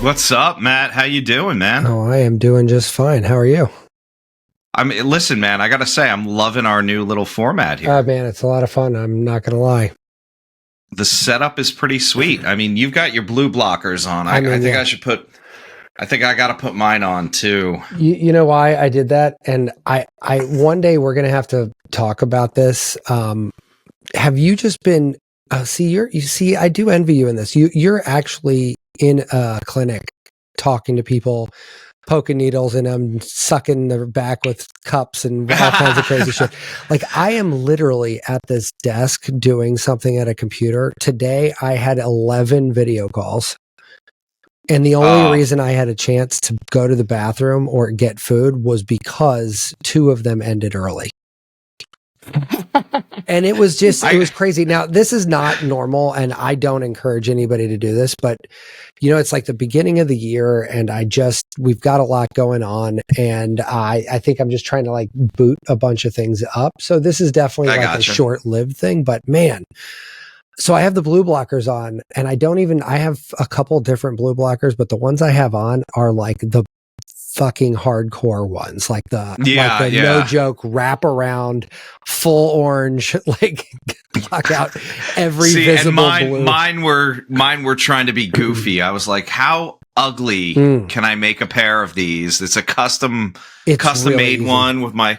What's up, Matt? How you doing, man? Oh, I am doing just fine. How are you? I mean, listen, man, I gotta say, I'm loving our new little format here. Oh, man, it's a lot of fun. I'm not going to lie. The setup is pretty sweet. I mean, you've got your blue blockers on. I think I should put. I think I gotta put mine on too. You know why I did that? And I one day we're going to have to talk about this. Have you just been? See, I do envy you in this. You're actually in a clinic talking to people, poking needles in them, sucking their back with cups and all kinds of crazy shit. Like, I am literally at this desk doing something at a computer. Today, I had 11 video calls. And the only reason I had a chance to go to the bathroom or get food was because 2 of them ended early. And it was crazy. Now, this is not normal, and I don't encourage anybody to do this, but it's like the beginning of the year, and we've got a lot going on, and I think I'm just trying to like boot a bunch of things up. So this is definitely a short-lived thing, but man. So I have the blue blockers on, and I have a couple different blue blockers, but the ones I have on are like the fucking hardcore ones, like the no joke wrap around full orange, like block out every visible blue. Mine were trying to be goofy. I was like, how ugly can I make a pair of these? It's a custom really made one with my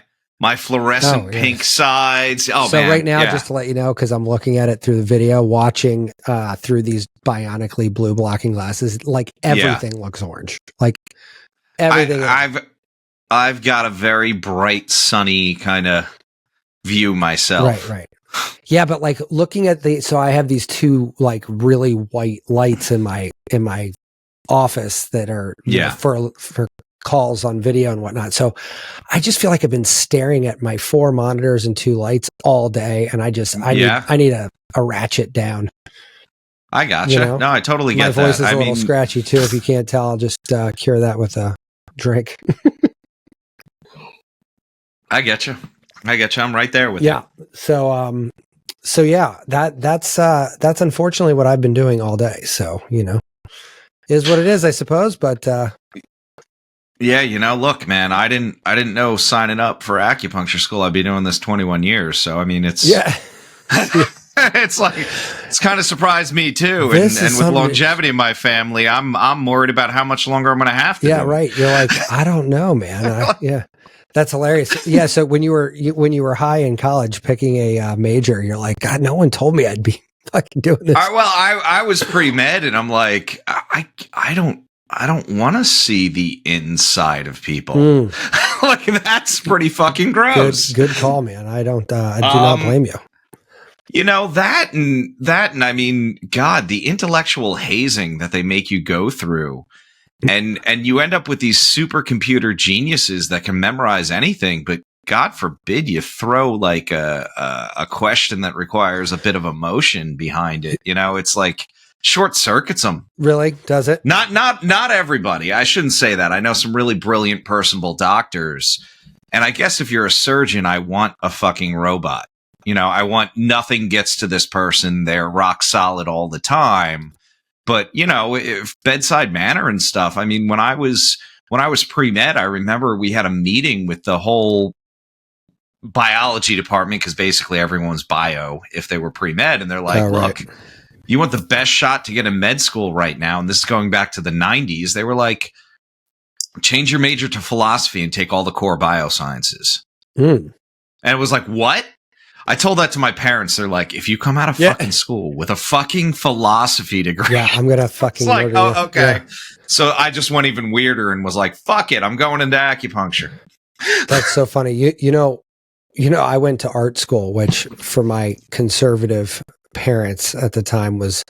fluorescent pink sides. Oh, so man. Right now, just to let you know, because I'm looking at it through the video, watching through these bionically blue blocking glasses, like everything looks orange. Like everything. I've got a very bright, sunny kind of view myself. Right. Yeah, but like looking at so I have these 2 like really white lights in my office that are for calls on video and whatnot. So I just feel like I've been staring at my 4 monitors and 2 lights all day, and I need a ratchet down. I gotcha. No, I totally get that. My voice is a little scratchy too. If you can't tell, I'll just cure that with a drink. I get you. I'm right there with you. Yeah. So yeah, that's unfortunately what I've been doing all day. So, is what it is, I suppose. But yeah, look, man, I didn't know signing up for acupuncture school I'd be doing this 21 years. So I mean, it's it's kind of surprised me too. And with longevity in my family, I'm worried about how much longer I'm going to have to. Yeah, right. You're like, I don't know, man. That's hilarious. Yeah. So when you were high in college picking a major, you're like, God, no one told me I'd be fucking doing this. I was pre-med, and I'm like, I don't want to see the inside of people. Like, that's pretty fucking gross. Good call, man. I do not blame you. That and I mean, God, the intellectual hazing that they make you go through, and you end up with these supercomputer geniuses that can memorize anything, but God forbid you throw like a question that requires a bit of emotion behind it. It's like short circuits them. Really? Does it? Not everybody. I shouldn't say that. I know some really brilliant, personable doctors, and I guess if you're a surgeon, I want a fucking robot. I want nothing gets to this person. They're rock solid all the time. But, if bedside manner and stuff, I mean, when I was pre-med, I remember we had a meeting with the whole biology department, because basically everyone's bio if they were pre-med. And they're like, look, you want the best shot to get in med school right now. And this is going back to the 90s. They were like, change your major to philosophy and take all the core biosciences. And it was like, what? I told that to my parents. They're like, if you come out of fucking school with a fucking philosophy degree, I'm going to fucking it's like, oh, okay. Yeah. So I just went even weirder and was like, fuck it, I'm going into acupuncture. That's so funny. You know, I went to art school, which for my conservative parents at the time was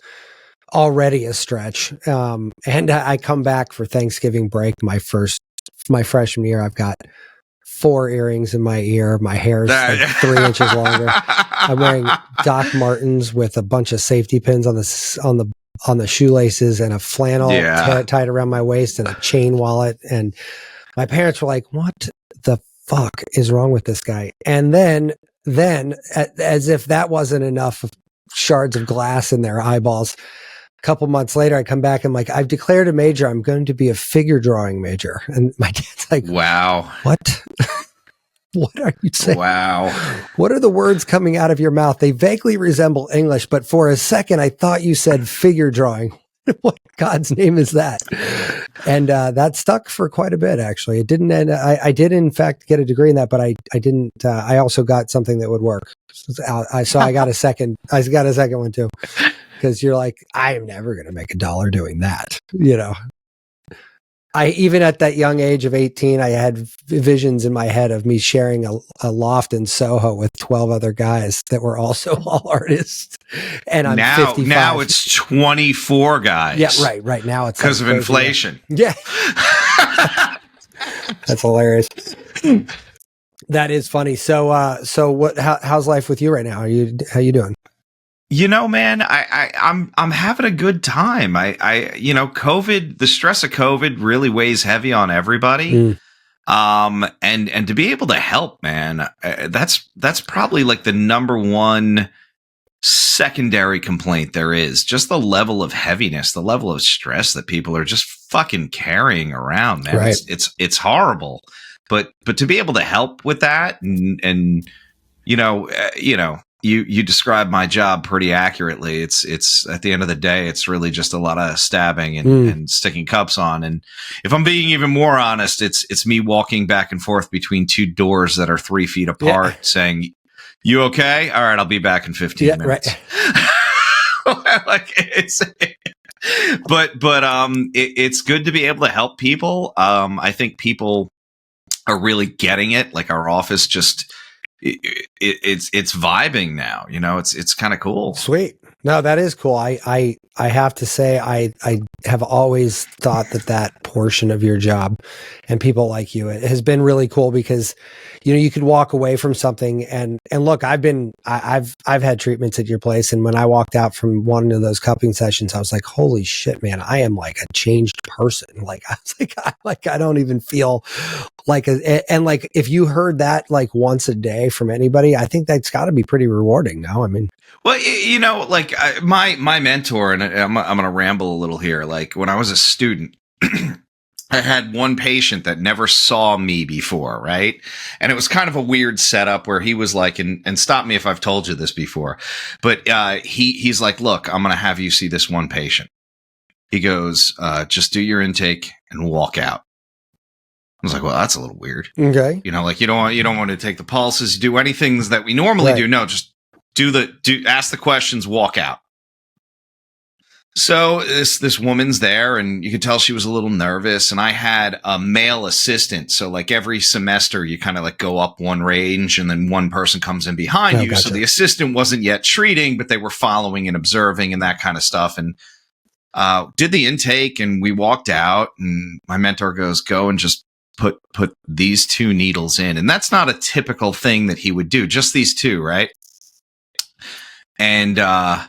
already a stretch. And I come back for Thanksgiving break, my freshman year. I've got 4 earrings in my ear. My hair's like 3 inches longer. I'm wearing Doc Martens with a bunch of safety pins on the shoelaces and a flannel tied around my waist and a chain wallet. And my parents were like, "What the fuck is wrong with this guy?" And then, as if that wasn't enough shards of glass in their eyeballs, couple months later, I come back. I'm like, I've declared a major. I'm going to be a figure drawing major. And my dad's like, wow. What? What are you saying? Wow. What are the words coming out of your mouth? They vaguely resemble English, but for a second, I thought you said figure drawing. What God's name is that? And that stuck for quite a bit, actually. It didn't end. I did, in fact, get a degree in that, but I didn't. I also got something that would work. So I got a second. I got a second one too, because you're like, I am never going to make $1 doing that. You know. I even at that young age of 18, I had visions in my head of me sharing a loft in Soho with 12 other guys that were also all artists. And I'm 55. Now it's 24 guys. Yeah, right. Now it's because of inflation. Yeah. That's hilarious. That is funny. So what? How's life with you right now? How you doing? You know, man, I'm having a good time. COVID, the stress of COVID really weighs heavy on everybody. And to be able to help, man, that's probably like the number one secondary complaint there is. Just the level of heaviness, the level of stress that people are just fucking carrying around, man. Right. It's horrible. But to be able to help with that and you described my job pretty accurately. It's at the end of the day, it's really just a lot of stabbing and sticking cups on. And if I'm being even more honest, it's me walking back and forth between two doors that are 3 feet apart, saying, "You okay? All right, I'll be back in 15 minutes." Right. It's good to be able to help people. I think people are really getting it. Like our office just. It's vibing now, it's kind of cool. Sweet. No, that is cool. I have to say, I have always thought that portion of your job and people like you, it has been really cool because, you could walk away from something and look, I've had treatments at your place. And when I walked out from one of those cupping sessions, I was like, holy shit, man, I am like a changed person. Like, I was like, I don't even feel like, and like, if you heard that like once a day from anybody, I think that's gotta be pretty rewarding. No, I mean, well, like my mentor, and I'm going to ramble a little here. Like when I was a student, I had one patient that never saw me before, right? And it was kind of a weird setup where he was like, and stop me if I've told you this before, but he's like, look, I'm going to have you see this one patient. He goes, just do your intake and walk out. I was like, well, that's a little weird. Okay. Like you don't want to take the pulses, do anything that we normally do. No, just ask the questions, walk out. So this woman's there, and you could tell she was a little nervous. And I had a male assistant. So like every semester, you kind of like go up one range, and then one person comes in behind you. Gotcha. So the assistant wasn't yet treating, but they were following and observing and that kind of stuff. And did the intake, and we walked out. And my mentor goes, "Go and just put these 2 needles in." And that's not a typical thing that he would do. Just these 2, right? And I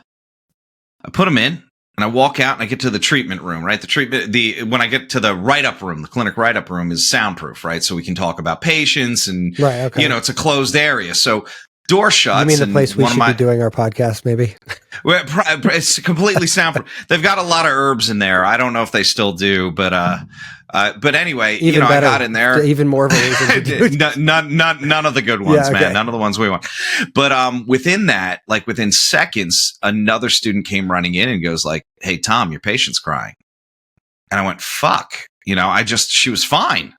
put them in. And I walk out and I get to the treatment room, right? When I get to the write-up room, the clinic write-up room is soundproof, right? So we can talk about patients and, it's a closed area. So door shuts. You mean the place we should be doing our podcast, maybe? Well, it's completely soundproof. They've got a lot of herbs in there. I don't know if they still do, but anyway, even better, I got in there. Even more of a reason to do it. None of the good ones, man. None of the ones we want. But within that, like within seconds, another student came running in and goes like, "Hey, Tom, your patient's crying." And I went, "Fuck." She was fine.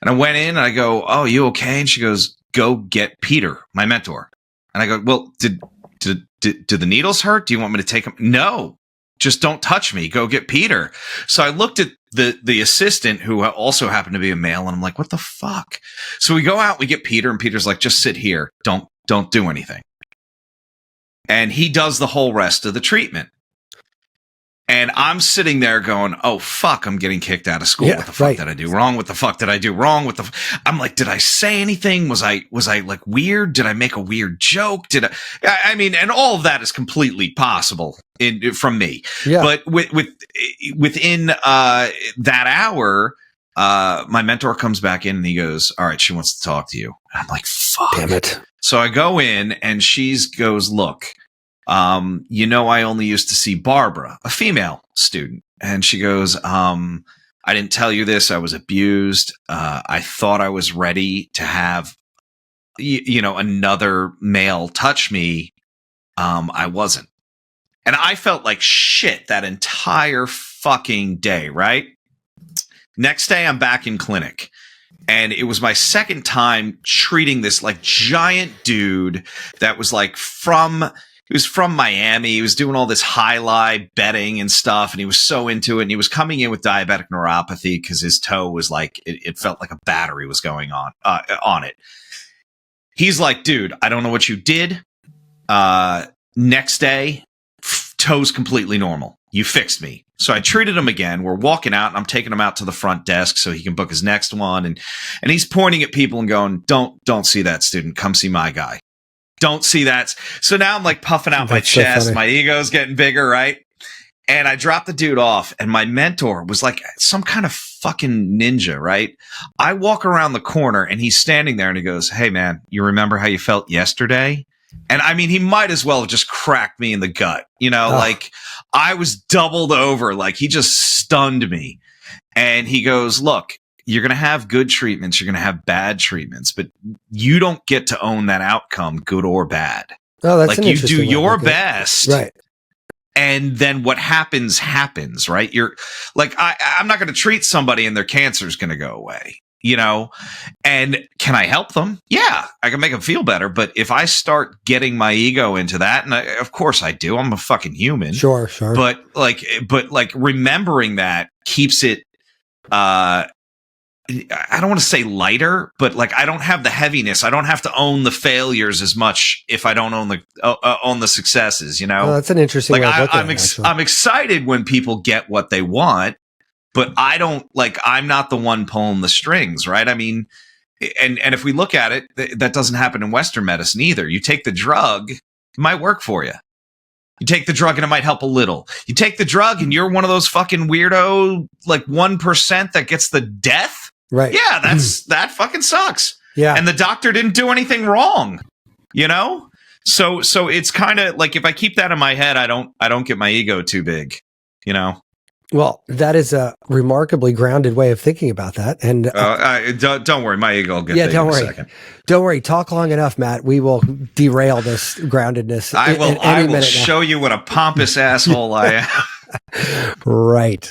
And I went in and I go, "Oh, you okay?" And she goes, "Go get Peter, my mentor." And I go, "Well, did the needles hurt? Do you want me to take them?" "No, just don't touch me. Go get Peter." So I looked at the assistant, who also happened to be a male, and I'm like, what the fuck? So we go out, we get Peter, and Peter's like, "Just sit here. Don't do anything." And he does the whole rest of the treatment. And I'm sitting there going, "Oh, fuck, I'm getting kicked out of school. What the fuck did I do wrong? What the fuck did I do wrong? I'm like, did I say anything? Was I like weird? Did I make a weird joke? I mean, and all of that is completely possible from me. Yeah. But within that hour, my mentor comes back in and he goes, "All right, she wants to talk to you." And I'm like, fuck. Damn it. So I go in and she goes, "Look, I only used to see Barbara, a female student. And she goes, I didn't tell you this. I was abused. I thought I was ready to have, another male touch me. I wasn't. And I felt like shit that entire fucking day, right? Next day, I'm back in clinic. And it was my second time treating this like giant dude that was like he was from Miami. He was doing all this highlight betting and stuff. And he was so into it. And he was coming in with diabetic neuropathy because his toe was like, it felt like a battery was going on it. He's like, dude, I don't know what you did. Next day, toe's completely normal. You fixed me. So I treated him again. We're walking out and I'm taking him out to the front desk so he can book his next one. And he's pointing at people and going, don't see that student. Come see my guy. Don't see that. So now I'm like puffing out my chest. So my ego's getting bigger, right? And I dropped the dude off and my mentor was like some kind of fucking ninja, right? I walk around the corner and he's standing there and he goes, hey man, you remember how you felt yesterday? And I mean, he might as well have just cracked me in the gut, like I was doubled over, like he just stunned me. And he goes, look, you're going to have good treatments. You're going to have bad treatments, but you don't get to own that outcome, good or bad. Oh, that's like you do your best. Right. And then what happens, right? You're like, I'm not going to treat somebody and their cancer is going to go away. And can I help them? Yeah, I can make them feel better. But if I start getting my ego into that, and of course I do, I'm a fucking human. Sure. But remembering that keeps it, I don't want to say lighter, but like, I don't have the heaviness. I don't have to own the failures as much if I don't own the successes, Oh, that's an interesting way of looking at it, I'm excited when people get what they want. But I'm not the one pulling the strings, right? I mean, and if we look at it, that doesn't happen in Western medicine either. You take the drug, it might work for you. You take the drug and it might help a little. You take the drug and you're one of those fucking weirdo, like 1% that gets the death. Right. Yeah, that fucking sucks. Yeah. And the doctor didn't do anything wrong, So it's kind of like if I keep that in my head, I don't get my ego too big, Well, that is a remarkably grounded way of thinking about that. And don't worry, my ego will get big don't in worry. a second. Don't worry. Talk long enough, Matt. We will derail this groundedness. I will show you what a pompous asshole I am. Right.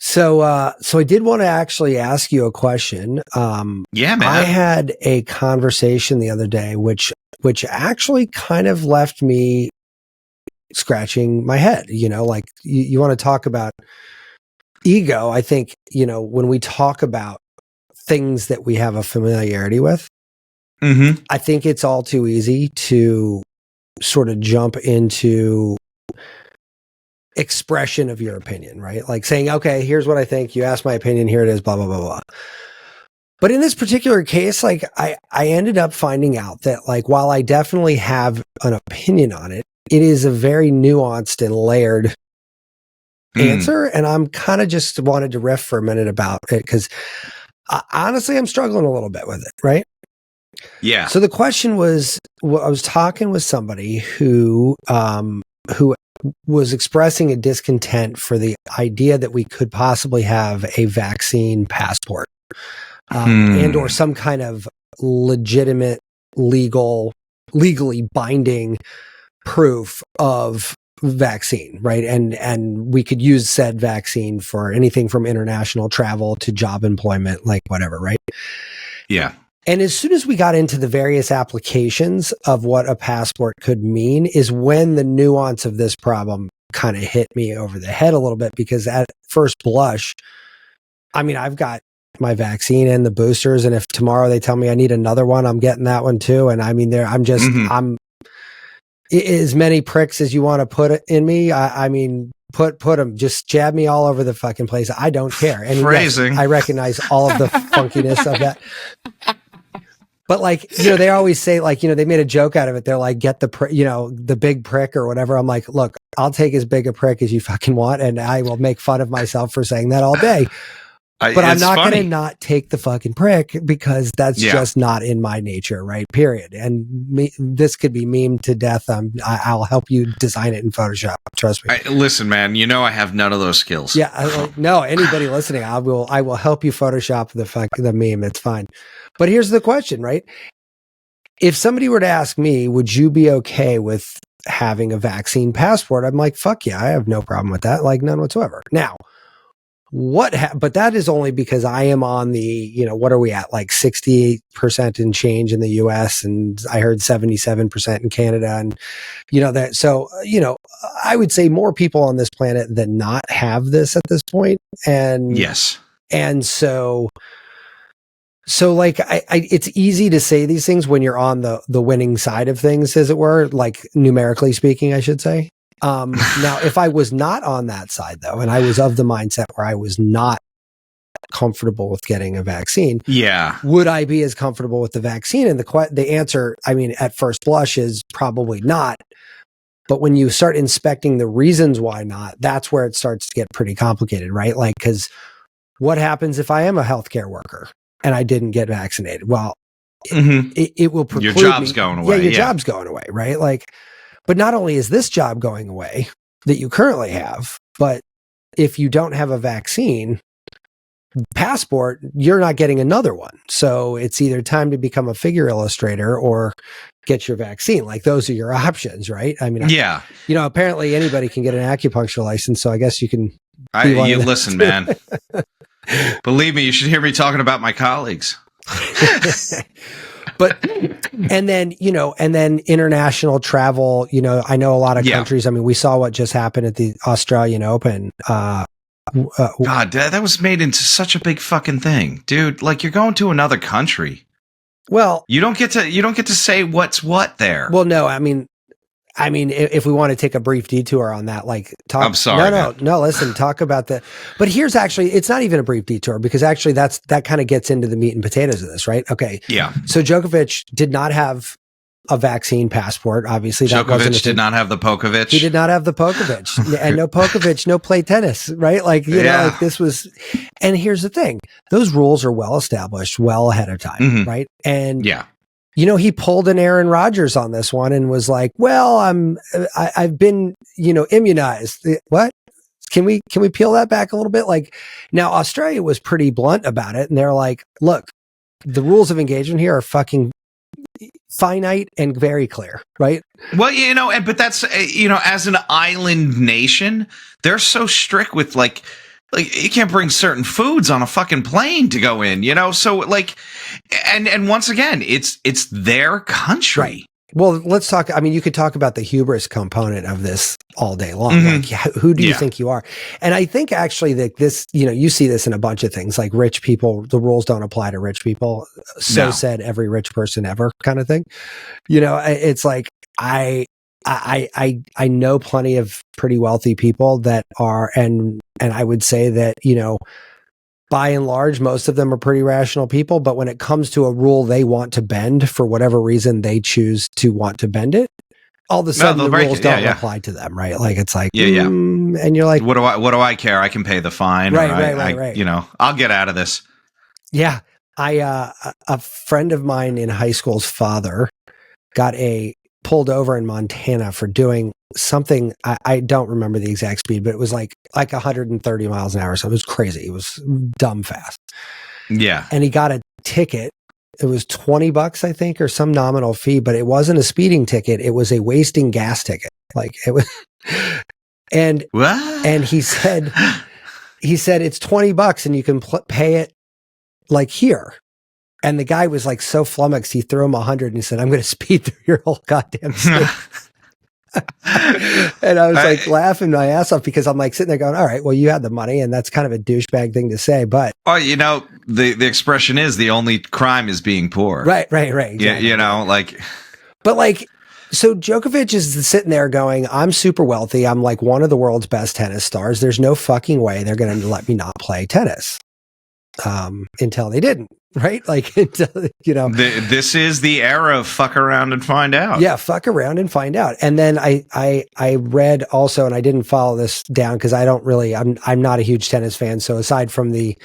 So I did want to actually ask you a question. Yeah, man. I had a conversation the other day, which actually kind of left me scratching my head, like you want to talk about ego. I think, when we talk about things that we have a familiarity with, I think it's all too easy to sort of jump into expression of your opinion, right? Like saying, okay, here's what I think. You asked my opinion. Here it is, blah, blah, blah, blah. But in this particular case, like I ended up finding out that like, while I definitely have an opinion on it, it is a very nuanced and layered answer. And I'm kind of just wanted to riff for a minute about it because honestly, I'm struggling a little bit with it. Right. Yeah. So the question was, I was talking with somebody who was expressing a discontent for the idea that we could possibly have a vaccine passport and or some kind of legitimate legally binding proof of vaccine, right? And we could use said vaccine for anything from international travel to job employment, like whatever, right? Yeah. And as soon as we got into the various applications of what a passport could mean is when the nuance of this problem kind of hit me over the head a little bit, because at first blush, I mean, I've got my vaccine and the boosters, and if tomorrow they tell me I need another one, I'm getting that one too. And I mean, I'm as many pricks as you want to put in me. I mean, put them, just jab me all over the fucking place. I don't care. And phrasing. Yes, I recognize all of the funkiness of that. But like, they always say like, they made a joke out of it. They're like, get the big prick or whatever. I'm like, look, I'll take as big a prick as you fucking want. And I will make fun of myself for saying that all day. But I'm not going to not take the fucking prick because that's just not in my nature, right? Period. And this could be memed to death. I'll help you design it in Photoshop. Trust me. Listen, man, I have none of those skills. Yeah. No, anybody listening, I will help you Photoshop the meme. It's fine. But here's the question, right? If somebody were to ask me, would you be okay with having a vaccine passport? I'm like, fuck yeah, I have no problem with that. Like, none whatsoever. Now, but that is only because I am on the, what are we at? Like 68% and change in the US, and I heard 77% in Canada. And, I would say more people on this planet than not have this at this point. And yes. And so like, it's easy to say these things when you're on the winning side of things, as it were, like numerically speaking, I should say. Now, if I was not on that side, though, and I was of the mindset where I was not comfortable with getting a vaccine, would I be as comfortable with the vaccine? And the answer, I mean, at first blush is probably not. But when you start inspecting the reasons why not, that's where it starts to get pretty complicated, right? Like, because what happens if I am a healthcare worker and I didn't get vaccinated? Well, it will preclude your job's going away. Yeah, your job's going away, right? Like, but not only is this job going away that you currently have, but if you don't have a vaccine passport, you're not getting another one. So it's either time to become a figure illustrator or get your vaccine. Like, those are your options, right? I mean, apparently anybody can get an acupuncture license. So I guess you can. Listen, man. Believe me, you should hear me talking about my colleagues. But, and then international travel, I know a lot of countries. I mean, we saw what just happened at the Australian Open. God, that was made into such a big fucking thing, dude. Like, you're going to another country. Well, you don't get to say what's what there. Well, no, I mean, if we want to take a brief detour on that, like, talk. I'm sorry. No. Listen, talk about that. But here's actually, it's not even a brief detour, because actually that kind of gets into the meat and potatoes of this, right? Okay. Yeah. So Djokovic did not have a vaccine passport. Obviously, Djokovic did not have the Pokovic. He did not have the Pokovic, and no Pokovic, no play tennis, right? Like, like this was. And here's the thing: those rules are well established, well ahead of time, right? And he pulled an Aaron Rodgers on this one and was like, "Well, I've been, immunized." What? Can we peel that back a little bit? Like, now Australia was pretty blunt about it, and they're like, "Look, the rules of engagement here are fucking finite and very clear," right? Well, but that's as an island nation, they're so strict with like you can't bring certain foods on a fucking plane to go in, so like, and once again, it's their country. Right. Well, let's talk. I mean, you could talk about the hubris component of this all day long. Like, who do you think you are? And I think actually that this, you see this in a bunch of things, like rich people, the rules don't apply to rich people. So said every rich person ever, kind of thing. It's like, I know plenty of pretty wealthy people that are, and I would say that, by and large, most of them are pretty rational people. But when it comes to a rule they want to bend for whatever reason, they choose to want to bend it. All of a sudden, the rules don't apply to them, right? Like, it's like, and you're like, what do I care? I can pay the fine, right. I'll get out of this. Yeah, a friend of mine in high school's father got pulled over in Montana for doing something. I don't remember the exact speed, but it was like 130 miles an hour. So it was crazy. It was dumb fast. Yeah. And he got a ticket. It was $20, I think, or some nominal fee, but it wasn't a speeding ticket. It was a wasting gas ticket. Like, it was, and he said it's $20 and you can pay it like here. And the guy was like so flummoxed, he threw him 100 and he said, "I'm going to speed through your whole goddamn state." And I was like laughing my ass off, because I'm like sitting there going, all right, well, you had the money, and that's kind of a douchebag thing to say, but the expression is the only crime is being poor. Right. Exactly. Yeah, but like, so Djokovic is sitting there going, I'm super wealthy. I'm like one of the world's best tennis stars. There's no fucking way they're going to let me not play tennis. Until they didn't, right? Like, until, this is the era of fuck around and find out. Yeah, fuck around and find out. And then I read also, and I didn't follow this down because I'm not a huge tennis fan. So aside from the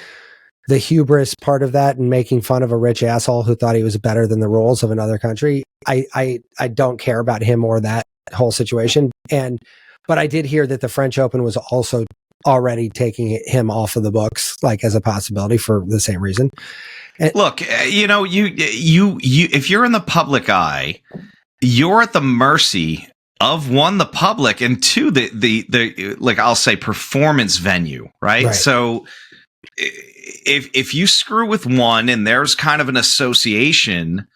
the hubris part of that and making fun of a rich asshole who thought he was better than the rules of another country. I don't care about him or that whole situation. But I did hear that the French Open was also already taking him off of the books, like as a possibility for the same reason. And look, you if you're in the public eye, you're at the mercy of one, the public, and two, the like I'll say performance venue, right? So if you screw with one and there's kind of an association,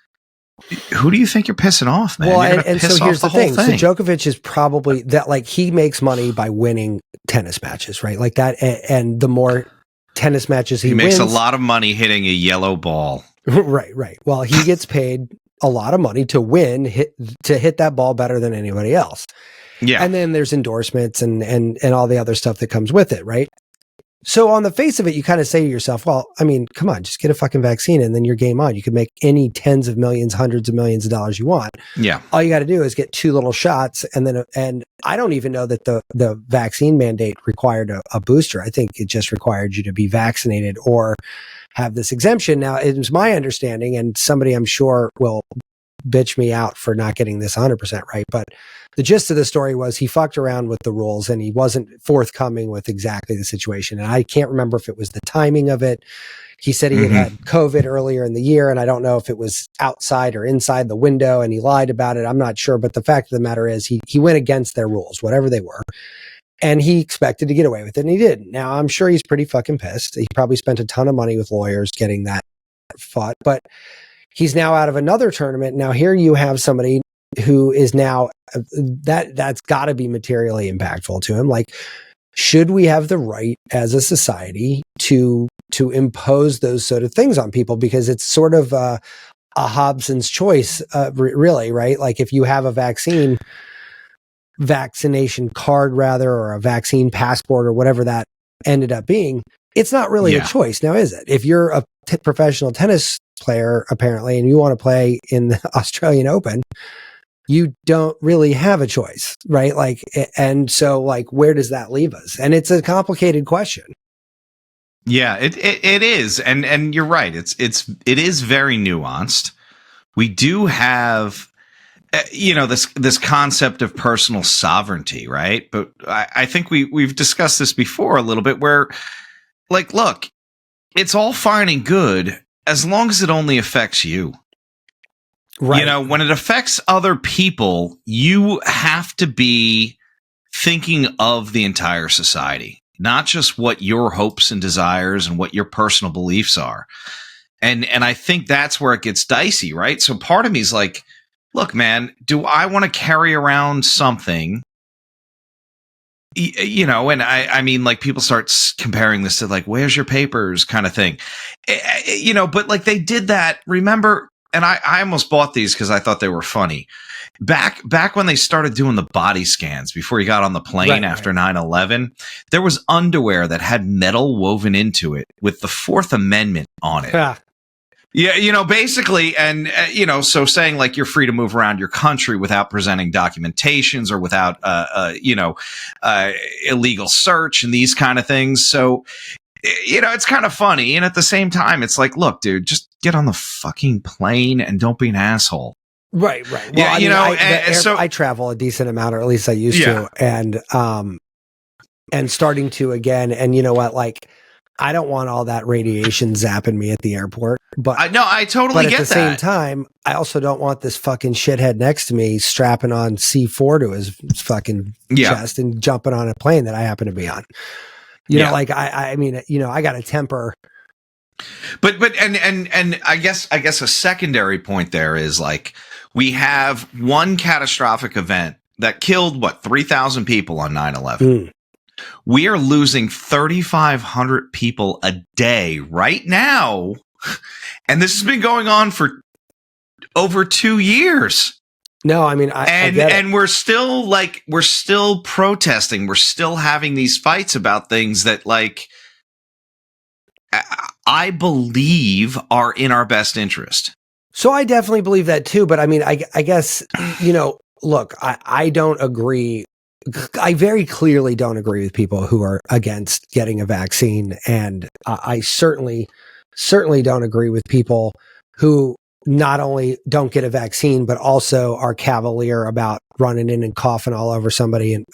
who do you think you're pissing off, man? Well, and so here's the thing. So Djokovic is probably that, like, he makes money by winning tennis matches, right? Like that. And the more tennis matches he makes wins, a lot of money hitting a yellow ball. Right. Well, he gets paid a lot of money to hit that ball better than anybody else. Yeah. And then there's endorsements and all the other stuff that comes with it, right? So on the face of it, you kind of say to yourself, well, I mean, come on, just get a fucking vaccine and then you're game on. You can make any tens of millions, hundreds of millions of dollars you want. Yeah. All you got to do is get 2 little shots. And I don't even know that the vaccine mandate required a booster. I think it just required you to be vaccinated or have this exemption. Now, it was my understanding, and somebody I'm sure will bitch me out for not getting this 100% right, but the gist of the story was he fucked around with the rules and he wasn't forthcoming with exactly the situation. And I can't remember if it was the timing of it. He said he had COVID earlier in the year, and I don't know if it was outside or inside the window, and he lied about it. I'm not sure, but the fact of the matter is he went against their rules, whatever they were. And he expected to get away with it, and he didn't. Now, I'm sure he's pretty fucking pissed. He probably spent a ton of money with lawyers getting that fought, but he's now out of another tournament. Now, here you have somebody who is now, that's got to be materially impactful to him. Like, should we have the right as a society to impose those sort of things on people? Because it's sort of a Hobson's choice, really, right? Like, if you have a vaccination card rather, or a vaccine passport or whatever that ended up being, it's not really a choice now, is it? If you're a professional tennis player, apparently, and you want to play in the Australian Open, you don't really have a choice, right? Like, and so, like, where does that leave us? And it's a complicated question. Yeah, it is. And you're right. It is very nuanced. We do have, this concept of personal sovereignty, right? But I think we've discussed this before a little bit, where, like, look, it's all fine and good as long as it only affects you. Right. When it affects other people, you have to be thinking of the entire society, not just what your hopes and desires and what your personal beliefs are. And I think that's where it gets dicey, right? So part of me is like, look, man, do I want to carry around something? And I mean, like, people start comparing this to, like, where's your papers kind of thing, but, like, they did that, remember? And I almost bought these because I thought they were funny. Back when they started doing the body scans before you got on the plane after 9/11, there was underwear that had metal woven into it with the Fourth Amendment on it. Yeah, basically, and so saying, like, you're free to move around your country without presenting documentations or without illegal search and these kind of things. So, it's kind of funny, and at the same time, it's like, look, dude, just get on the fucking plane and don't be an asshole. Right. Well, I travel a decent amount, or at least I used to, and starting to again. And you know what, like, I don't want all that radiation zapping me at the airport, but I totally get that. But at the same time, I also don't want this fucking shithead next to me strapping on C4 to his fucking chest and jumping on a plane that I happen to be on. You know, like, I mean, I got a temper. But I guess a secondary point there is, like, we have one catastrophic event that killed 3,000 people on 9/11. We are losing 3,500 people a day right now, and this has been going on for over 2 years. No, I mean, I get it. And we're still protesting. We're still having these fights about things that, like, I believe are in our best interest. So I definitely believe that too. But I mean, I guess, look, I don't agree I very clearly don't agree with people who are against getting a vaccine. And I certainly don't agree with people who not only don't get a vaccine, but also are cavalier about running in and coughing all over somebody in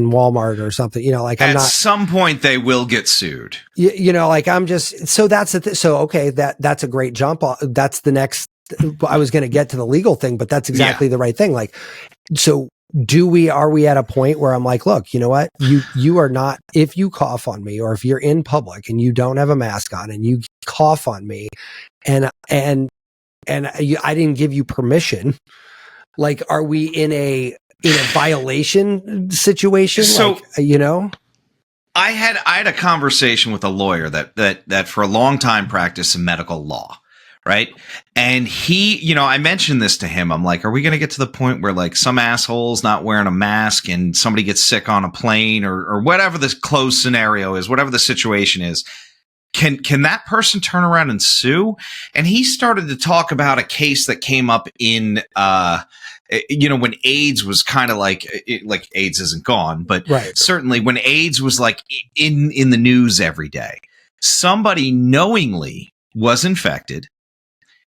Walmart or something. Like at some point they will get sued. Like I'm just, so that's so, okay, that's a great jump. That's the next, I was going to get to the legal thing, but that's exactly the right thing. Like, so are we at a point where I'm like, look, you know what? You are not, if you cough on me, or if you're in public and you don't have a mask on and you cough on me and I didn't give you permission. Like, are we in a violation situation? So, like, I had a conversation with a lawyer that for a long time practiced in medical law. Right. And he, I mentioned this to him. I'm like, are we going to get to the point where like some asshole's not wearing a mask and somebody gets sick on a plane or whatever this closed scenario is, whatever the situation is? Can that person turn around and sue? And he started to talk about a case that came up in, when AIDS was kind of like AIDS isn't gone, but certainly when AIDS was like in the news every day, somebody knowingly was infected,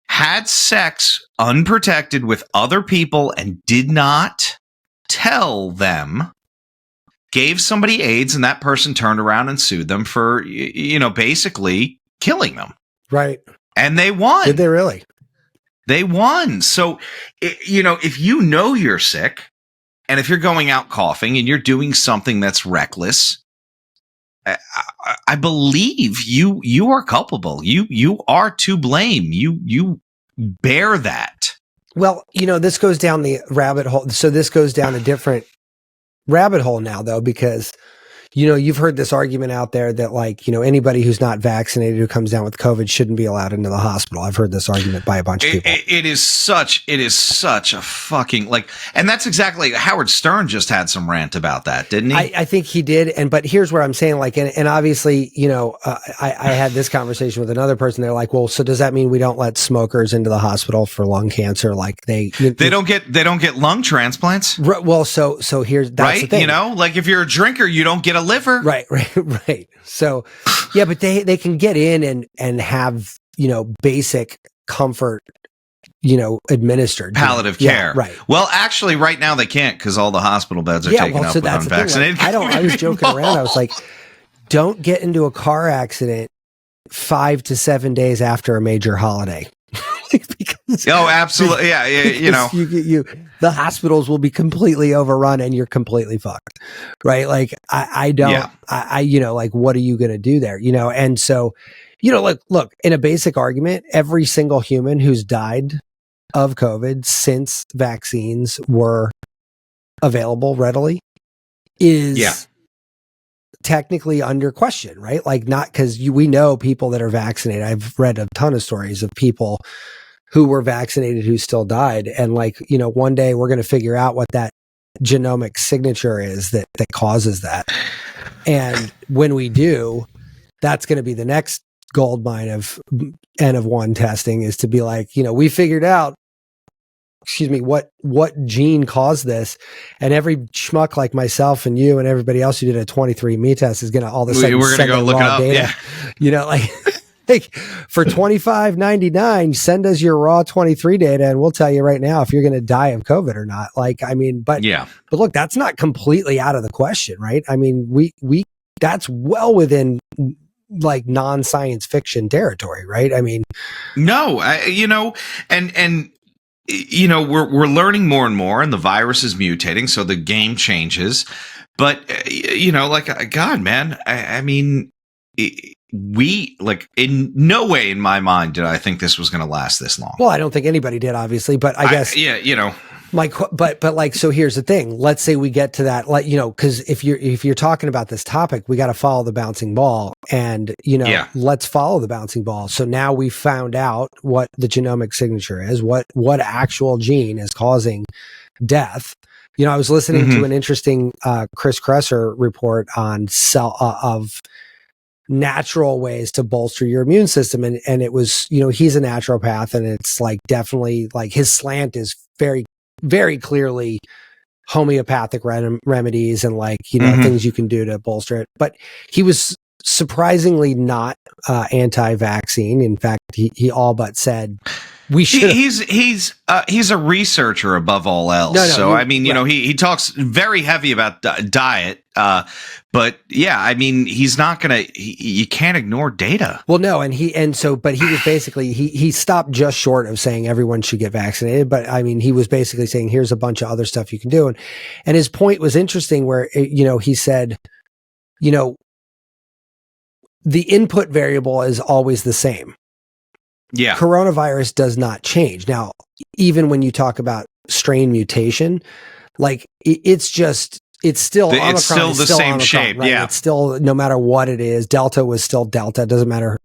had sex unprotected with other people and did not tell them, gave somebody AIDS, and that person turned around and sued them for, basically killing them. Right. And they won. Did they really? They won. So, if you know you're sick and if you're going out coughing and you're doing something that's reckless, I believe you are culpable. You are to blame. You bear that. Well, this goes down the rabbit hole. So this goes down a different rabbit hole now, though, because you've heard this argument out there that like, anybody who's not vaccinated who comes down with COVID shouldn't be allowed into the hospital. I've heard this argument by a bunch of people. It is such a fucking and that's exactly, Howard Stern just had some rant about that, didn't he? I think he did. But here's what I'm saying, like, and obviously, I had this conversation with another person. They're like, well, so does that mean we don't let smokers into the hospital for lung cancer? Like they don't get lung transplants. Well, so that's right. The thing. Like if you're a drinker, you don't get a liver. Right. So, yeah, but they can get in and have, basic comfort, administered. Palliative care. Yeah, right. Well, actually right now they can't because all the hospital beds are taken up with unvaccinated. I was joking around. I was like, don't get into a car accident 5 to 7 days after a major holiday. Absolutely. Yeah. You the hospitals will be completely overrun and you're completely fucked. Right. Like I don't, like, what are you going to do there? And so, look, in a basic argument, every single human who's died of COVID since vaccines were available readily is technically under question, right? Like not because we know people that are vaccinated. I've read a ton of stories of people who were vaccinated who still died. And like, one day we're going to figure out what that genomic signature is that causes that. And when we do, that's going to be the next gold mine of N of 1 testing, is to be like, we figured out, what gene caused this. And every schmuck like myself and you and everybody else who did a 23andMe test is going to all of a sudden we're going to go look it up. Data. Like for $25.99, send us your raw 23 data and we'll tell you right now if you're going to die of COVID or not. Like, I mean, but look, that's not completely out of the question, right? I mean, we that's well within like non-science fiction territory, right? I mean, no, we're learning more and more, and the virus is mutating, so the game changes. But God, man, I mean. We in no way in my mind did I think this was going to last this long. Well, I don't think anybody did, obviously, but I guess but like, so here's the thing. Let's say we get to that, like, because if you're talking about this topic, we got to follow the bouncing ball, and let's follow the bouncing ball. So now we found out what the genomic signature is, what actual gene is causing death. I was listening to an interesting Chris Kresser report on of natural ways to bolster your immune system. And it was, he's a naturopath, and it's like definitely like his slant is very, very clearly homeopathic remedies and like, you know, things you can do to bolster it. But he was surprisingly not anti-vaccine. In fact, he all but said we should. He's a researcher above all else. So I mean, you know, he talks very heavy about diet. But yeah, I mean, he's not gonna. You can't ignore data. Well, no, but he was basically he stopped just short of saying everyone should get vaccinated. But I mean, he was basically saying here's a bunch of other stuff you can do, and his point was interesting where you know he said, you know, the input variable is always the same. Yeah. Coronavirus does not change. Now, even when you talk about strain mutation, like it's still Omicron it's still the same Omicron, shape. right? Yeah. It's still, no matter what it is, Delta was still Delta. It doesn't matter.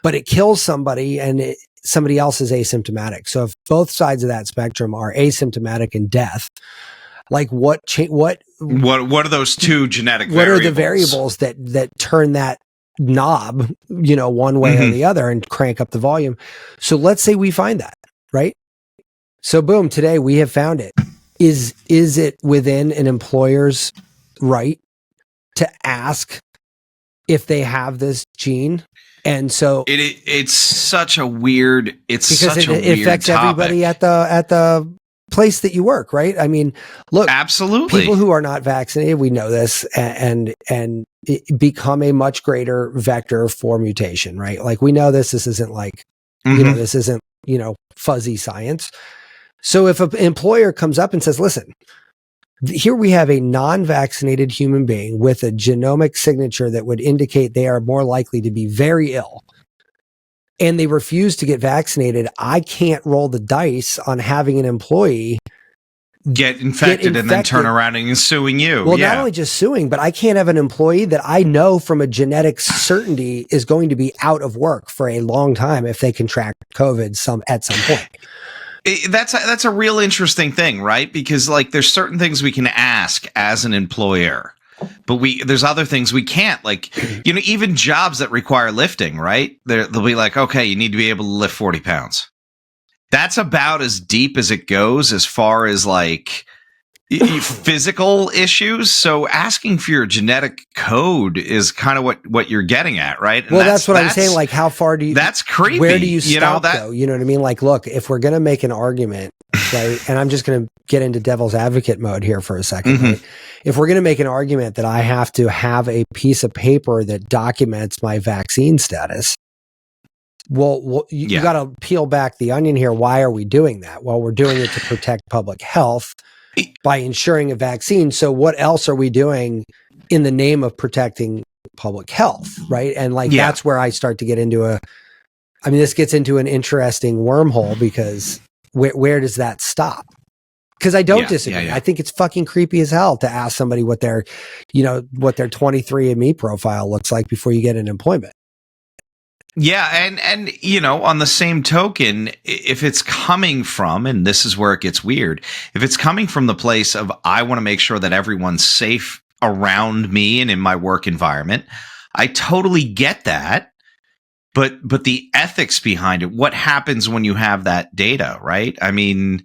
But it kills somebody and somebody else is asymptomatic. So if both sides of that spectrum are asymptomatic and death, like what are those two genetic what variables? are the variables that turn that knob, you know, one way or the other and crank up the volume? So let's say we find that, right? So boom, today we have found it. Is it within an employer's right to ask if they have this gene? And so it's such a weird, it affects topic. Everybody at the place that you work, right? I mean, look, absolutely, people who are not vaccinated, we know this, and it become a much greater vector for mutation, right? Like we know this isn't like, you know, this isn't, you know, fuzzy science. So if an employer comes up and says, listen, here we have a non-vaccinated human being with a genomic signature that would indicate they are more likely to be very ill, and they refuse to get vaccinated, I can't roll the dice on having an employee get infected and then turn around and suing you. Well, not only just suing, but I can't have an employee that I know from a genetic certainty is going to be out of work for a long time if they contract COVID at some point. That's a real interesting thing, right? Because like there's certain things we can ask as an employer, but there's other things we can't. Like, you know, even jobs that require lifting, right? They'll be like, okay, you need to be able to lift 40 pounds. That's about as deep as it goes as far as like physical issues. So asking for your genetic code is kind of what you're getting at, right? And well, that's what I'm saying. Like, how far do you? That's creepy. Where do you stop? You know, though? You know what I mean? Like, look, if we're gonna make an argument, right? And I'm just gonna get into devil's advocate mode here for a second. Right? If we're gonna make an argument that I have to have a piece of paper that documents my vaccine status. Well, you got to peel back the onion here. Why are we doing that? Well, we're doing it to protect public health by ensuring a vaccine. So what else are we doing in the name of protecting public health? Right. And like, that's where I start to get into this gets into an interesting wormhole because where does that stop? Because I don't disagree. Yeah. I think it's fucking creepy as hell to ask somebody what their 23andMe profile looks like before you get an employment. Yeah, and you know, on the same token, if it's coming from, and this is where it gets weird, if it's coming from the place of I want to make sure that everyone's safe around me and in my work environment, I totally get that. But the ethics behind it, what happens when you have that data, right? I mean,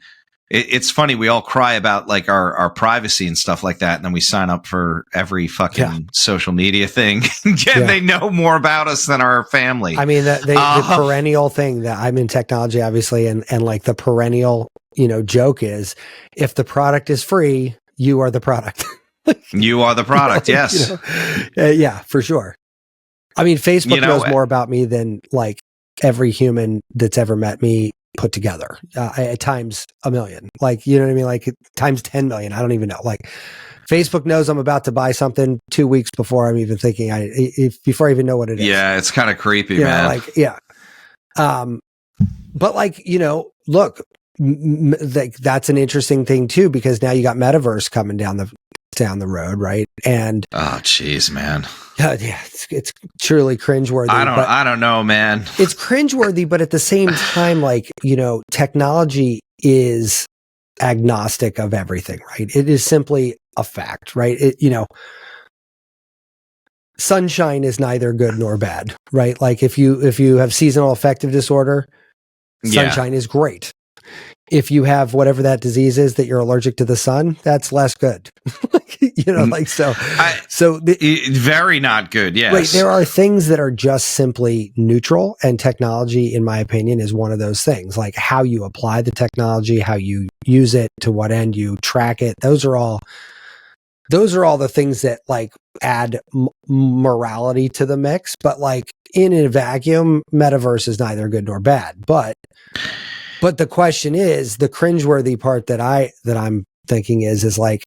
it's funny, we all cry about like our privacy and stuff like that, and then we sign up for every fucking social media thing. They know more about us than our family. I mean, the perennial thing that I'm in technology, obviously, and like the perennial, you know, joke is if the product is free, you are the product. You are the product, yes. You know? Yeah, for sure. I mean, Facebook knows more about me than like every human that's ever met me put together, at times a million, like, you know what I mean? Like times 10 million. I don't even know. Like Facebook knows I'm about to buy something 2 weeks before I'm even thinking before I even know what it is. Yeah. It's kind of creepy, man. Like, yeah. But like, you know, look, that's an interesting thing too, because now you got metaverse coming down the road. Right. And oh geez, man. Yeah, it's truly cringeworthy. I don't know, man. It's cringeworthy, but at the same time, like, you know, technology is agnostic of everything, right? It is simply a fact, right? You know, sunshine is neither good nor bad, right? Like if you have seasonal affective disorder, sunshine is great. if you have whatever that disease is that you're allergic to the sun, that's less good. Very not good. Yes. Right. There are things that are just simply neutral, and technology, in my opinion, is one of those things. Like how you apply the technology, how you use it, to what end you track it. Those are all the things that like add morality to the mix. But like in a vacuum, metaverse is neither good nor bad. But the question is, the cringeworthy part that I'm thinking is like,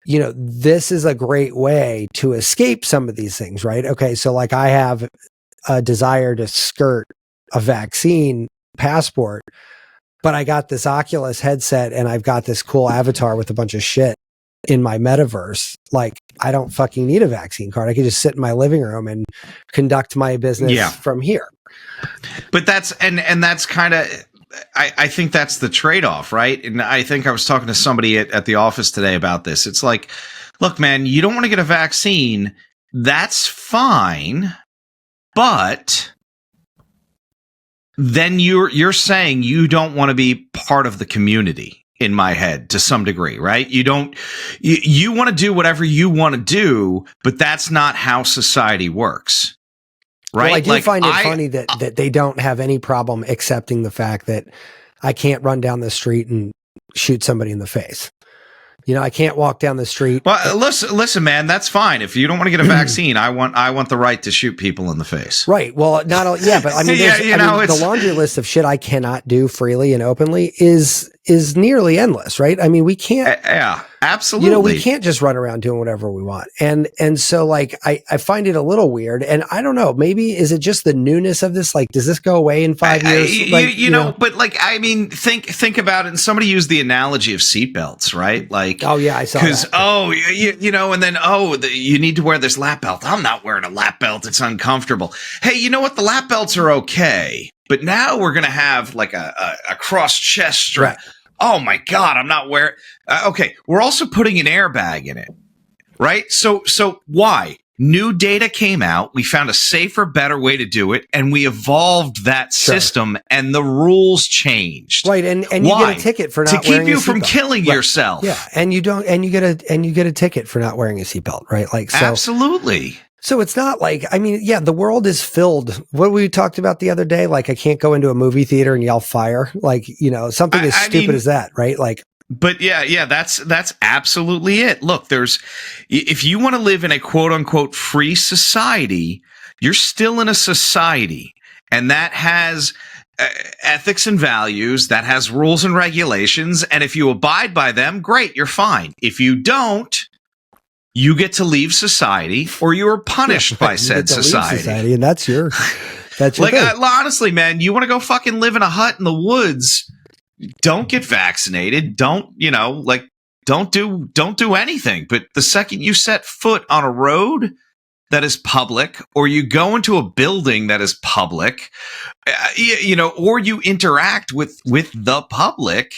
this is a great way to escape some of these things, right? Okay, so like I have a desire to skirt a vaccine passport, but I got this Oculus headset and I've got this cool avatar with a bunch of shit in my metaverse. Like, I don't fucking need a vaccine card. I can just sit in my living room and conduct my business from here. But that's kind of, I think that's the trade-off, right? And I think I was talking to somebody at the office today about this. It's like, look, man, you don't want to get a vaccine. That's fine. But then you're saying you don't want to be part of the community, in my head, to some degree, right? You want to do whatever you want to do, but that's not how society works. Right. Well, I do find it funny that they don't have any problem accepting the fact that I can't run down the street and shoot somebody in the face. I can't walk down the street. Well, listen, man, that's fine. If you don't want to get a vaccine, I want the right to shoot people in the face. Right. Well, but I mean, the laundry list of shit I cannot do freely and openly is nearly endless, right? I mean, we can't. Yeah, absolutely. We can't just run around doing whatever we want. And so like, I find it a little weird, and I don't know, maybe is it just the newness of this? Like, does this go away in 5 years? But like, I mean, think about it. And somebody used the analogy of seatbelts, right? Like, oh yeah, I saw that. And then, you need to wear this lap belt. I'm not wearing a lap belt. It's uncomfortable. Hey, you know what? The lap belts are okay. But now we're going to have like a cross chest strap. Right. Oh my God, I'm not wearing. Okay, we're also putting an airbag in it, right? So why? New data came out. We found a safer, better way to do it, and we evolved that system, and the rules changed. Right, and you get a ticket for not wearing a seatbelt. To keep you from killing yourself. Yeah, and you get a ticket for not wearing a seatbelt, right? Like, so, absolutely. So it's not like, I mean, yeah, the world is filled. What we talked about the other day, like I can't go into a movie theater and yell fire, like, something as stupid as that, right? Like, but yeah, that's absolutely it. Look, if you want to live in a quote unquote free society, you're still in a society, and that has ethics and values, that has rules and regulations. And if you abide by them, great, you're fine. If you don't, you get to leave society, or you are punished by said society. And that's your like, thing. Honestly, man, you want to go fucking live in a hut in the woods? Don't get vaccinated. Don't do anything. But the second you set foot on a road that is public, or you go into a building that is public, or you interact with the public,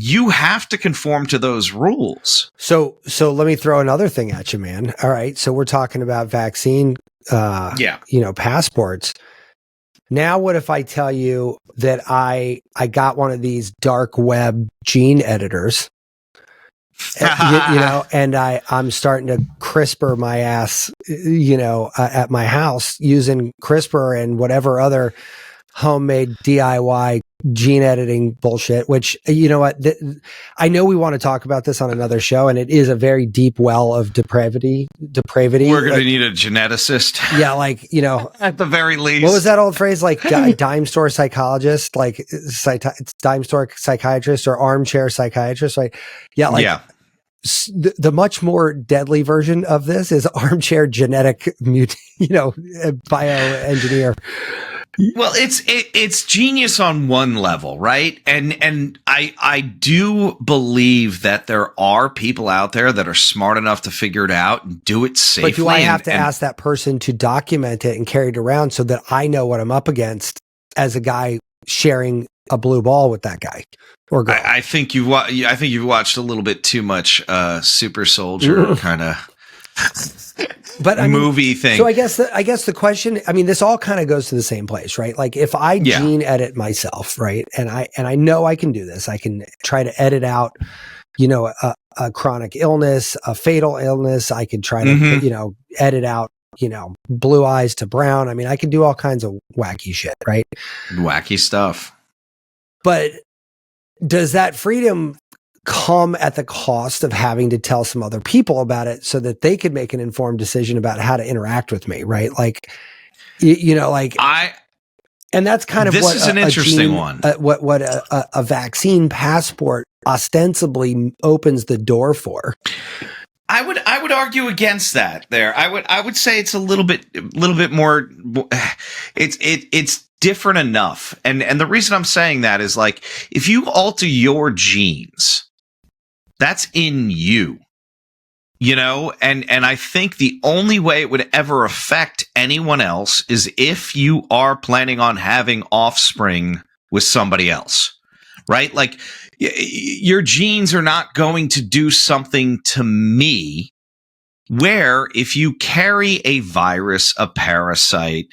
you have to conform to those rules. So let me throw another thing at you, man. All right. So we're talking about vaccine, passports. Now, what if I tell you that I got one of these dark web gene editors, and I'm starting to CRISPR my ass, at my house using CRISPR and whatever other homemade DIY gene editing bullshit, which, you know what, I know we want to talk about this on another show, and it is a very deep well of depravity. We're going to need a geneticist. Yeah. Like, at the very least. What was that old phrase? Like dime store psychologist, like dime store psychiatrist or armchair psychiatrist, right? Yeah. Like, yeah. The much more deadly version of this is armchair genetic, bioengineer. Well, it's genius on one level, right? And I do believe that there are people out there that are smart enough to figure it out and do it safely. But do I have to ask that person to document it and carry it around so that I know what I'm up against as a guy sharing a blue ball with that guy or girl? I think you've watched a little bit too much Super Soldier kind of. but I mean, movie thing. So I guess the question, I mean, this all kind of goes to the same place, right? Like if I gene edit myself, right, and I know I can do this, I can try to edit out, a chronic illness, a fatal illness. I could try to, edit out, blue eyes to brown. I mean, I can do all kinds of wacky shit, right? Wacky stuff. But does that freedom come at the cost of having to tell some other people about it so that they could make an informed decision about how to interact with me, right? Like, and that's kind of this is an interesting one. What a vaccine passport ostensibly opens the door for. I would argue against that. There, I would say it's a little bit more. It's different enough, and the reason I'm saying that is like if you alter your genes, that's in you. And I think the only way it would ever affect anyone else is if you are planning on having offspring with somebody else, right? Like your genes are not going to do something to me where if you carry a virus, a parasite,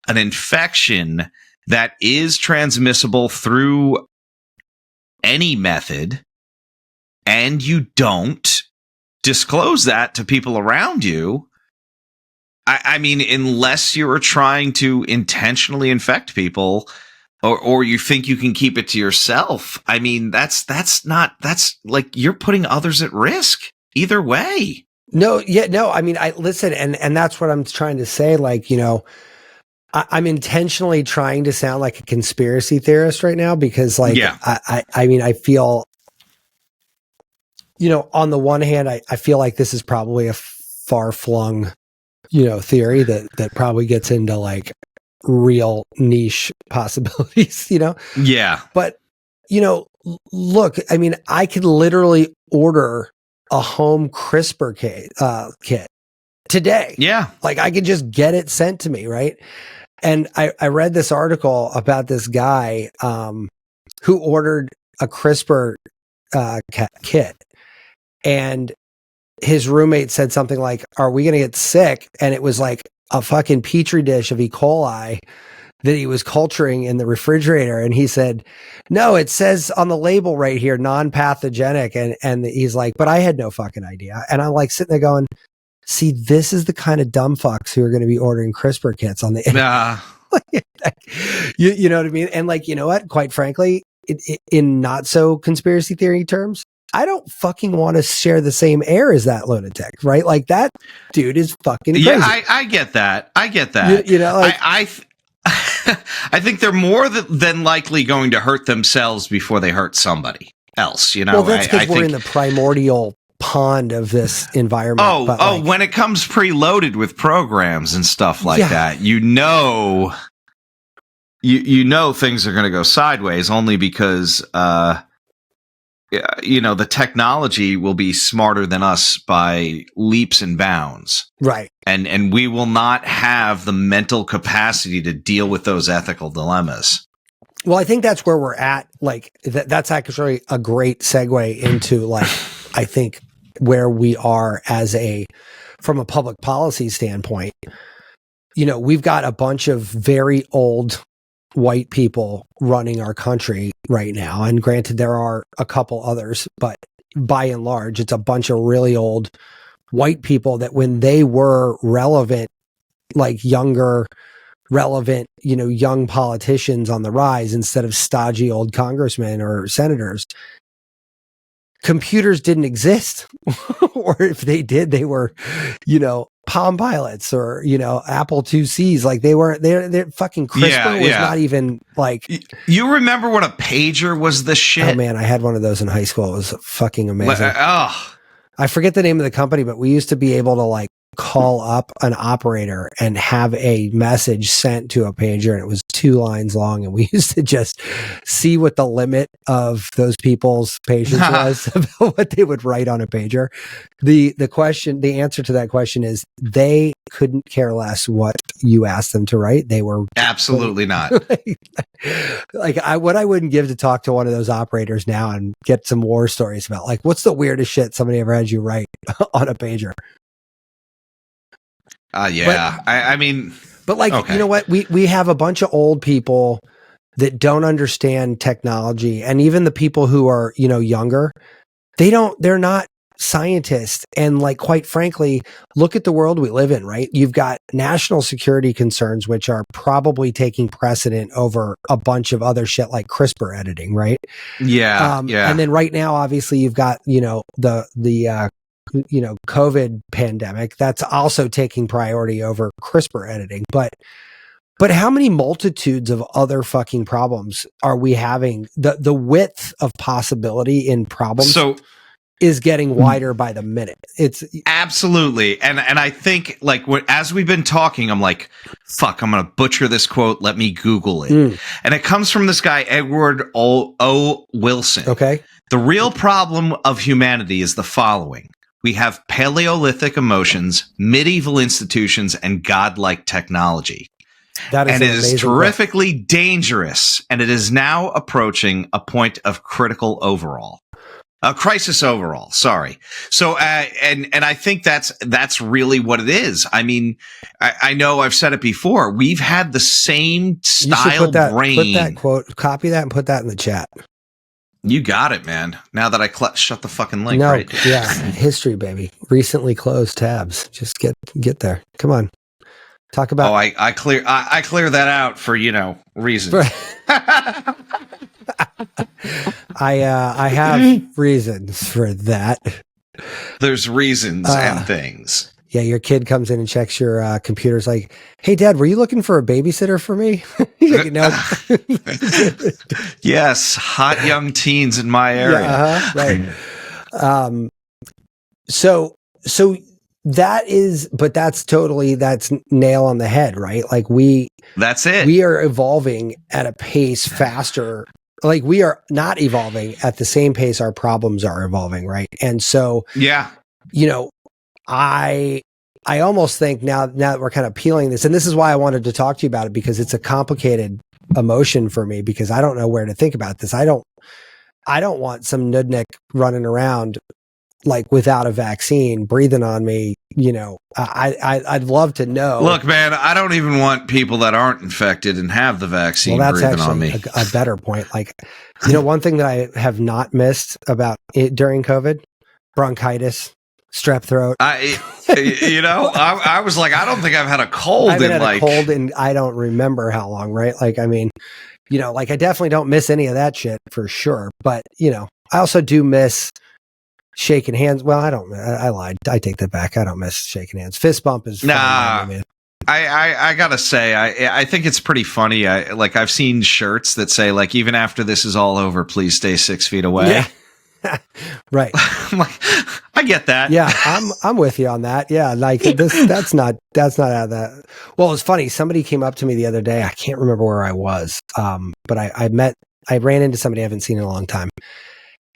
an infection that is transmissible through any method, and you don't disclose that to people around you, I mean, unless you are trying to intentionally infect people or you think you can keep it to yourself, I mean, that's like you're putting others at risk either way. No, I mean, I listen, and that's what I'm trying to say. Like, I'm intentionally trying to sound like a conspiracy theorist right now because, like, I mean, I feel, on the one hand, I feel like this is probably a far-flung, theory that probably gets into like real niche possibilities, Yeah. But, look, I mean, I could literally order a home CRISPR kit today. Yeah. Like I could just get it sent to me. Right. And I read this article about this guy, who ordered a CRISPR, kit. And his roommate said something like, "Are we going to get sick?" And it was like a fucking petri dish of E. coli that he was culturing in the refrigerator. And he said, "No, it says on the label right here, non-pathogenic." And he's like, "But I had no fucking idea." And I'm like sitting there going, see, this is the kind of dumb fucks who are going to be ordering CRISPR kits on the internet. You know what I mean? And like, you know what? Quite frankly, in not so conspiracy theory terms, I don't fucking want to share the same air as that lunatic, right? Like that dude is fucking crazy. Yeah, I get that. Like, I think they're more than likely going to hurt themselves before they hurt somebody else. Well, that's because we're in the primordial pond of this environment. When it comes preloaded with programs and stuff like that, you know things are going to go sideways only because the technology will be smarter than us by leaps and bounds. Right. And we will not have the mental capacity to deal with those ethical dilemmas. Well, I think that's where we're at. Like that's actually a great segue into like, I think where we are from a public policy standpoint. We've got a bunch of very old white people running our country right now. And granted, there are a couple others, but by and large, it's a bunch of really old white people that when they were relevant, like younger, relevant, young politicians on the rise instead of stodgy old congressmen or senators, computers didn't exist. Or if they did, they were, Palm Pilots or, Apple IICs. Like they're fucking CRISPR was not even like. You remember what a pager was the shit? Oh man, I had one of those in high school. It was fucking amazing. I forget the name of the company, but we used to be able to like call up an operator and have a message sent to a pager, and it was 2 lines long, and we used to just see what the limit of those people's patience was about what they would write on a pager. The answer to that question is they couldn't care less what you asked them to write. They were absolutely not. What I wouldn't give to talk to one of those operators now and get some war stories about like what's the weirdest shit somebody ever had you write on a pager. Yeah. I mean, but like, okay. you know what? We have a bunch of old people that don't understand technology, and even the people who are, you know, younger, they're not scientists. And like, quite frankly, look at the world we live in, right? You've got national security concerns, which are probably taking precedent over a bunch of other shit like CRISPR editing, right? Yeah. And then right now, obviously, you've got, you know, the you know, COVID pandemic that's also taking priority over CRISPR editing. But how many multitudes of other fucking problems are we having? The width of possibility in problems is getting wider by the minute. It's absolutely. And I think like as we've been talking, I'm like, fuck, I'm going to butcher this quote. Let me Google it. And it comes from this guy, Edward O. Wilson. Okay. The real problem of humanity is the following. We have Paleolithic emotions, medieval institutions, and godlike technology. That is and it is terrifically dangerous, and it is now approaching a point of critical overall. Crisis overall. Sorry. So, and I think that's really what it is. I mean, I know I've said it before. We've had the same style brain. Put that quote, copy that, and put that in the chat. You got it, man. Now that I shut the fucking link, no, right? Yeah, history, baby. Recently closed tabs. Just get there. Come on. Talk about. Oh, I clear that out for, you know, reasons. I have reasons for that. There's reasons and things. Yeah, your kid comes in and checks your computer's like, "Hey, Dad, were you looking for a babysitter for me?" Like, no. Yes, hot young teens in my area. Yeah, right. So that's nail on the head, right? Like that's it. We are evolving at a pace faster. Like we are not evolving at the same pace our problems are evolving, right? And so, yeah, you know, I almost think now that we're kind of peeling this, and this is why I wanted to talk to you about it, because it's a complicated emotion for me, because I don't know where to think about this. I don't want some nudnik running around like without a vaccine breathing on me. You know, I'd love to know. Look, man, I don't even want people that aren't infected and have the vaccine breathing on me. A better point. Like, you know, one thing that I have not missed about it during COVID, bronchitis, strep throat. You know, I was like, I don't think I've had a cold a cold in I don't remember how long, right? Like, I mean, you know, like I definitely don't miss any of that shit for sure. But, you know, I also do miss shaking hands. Well, I lied. I take that back. I don't miss shaking hands. Fist bump is fun. I gotta say, I think it's pretty funny. I've seen shirts that say like, even after this is all over, please stay 6 feet away. Yeah. Right. I'm like, I get that. Yeah, I'm with you on that. Yeah, like that's not out of that. Well, it's funny. Somebody came up to me the other day. I can't remember where I was. But I ran into somebody I haven't seen in a long time.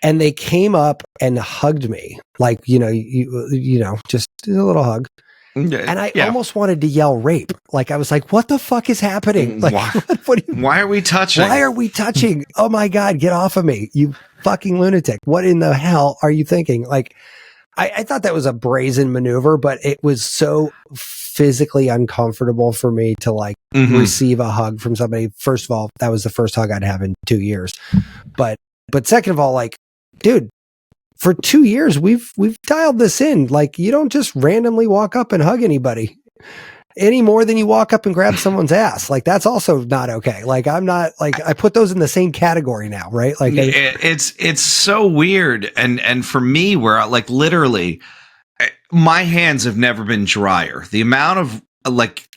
And they came up and hugged me, like, you know, just a little hug. And I almost wanted to yell rape. Like, I was like, what the fuck is happening? Like, why are we touching? Why are we touching? Oh my God, get off of me, you fucking lunatic. What in the hell are you thinking? Like, I thought that was a brazen maneuver, but it was so physically uncomfortable for me to like receive a hug from somebody. First of all, that was the first hug I'd have in 2 years. But second of all, like, dude, for 2 years, we've dialed this in. Like, you don't just randomly walk up and hug anybody any more than you walk up and grab someone's ass. Like, that's also not okay. Like, I'm not like, I put those in the same category now, right? Like, it's so weird. And for me, where like literally my hands have never been drier. The amount of like,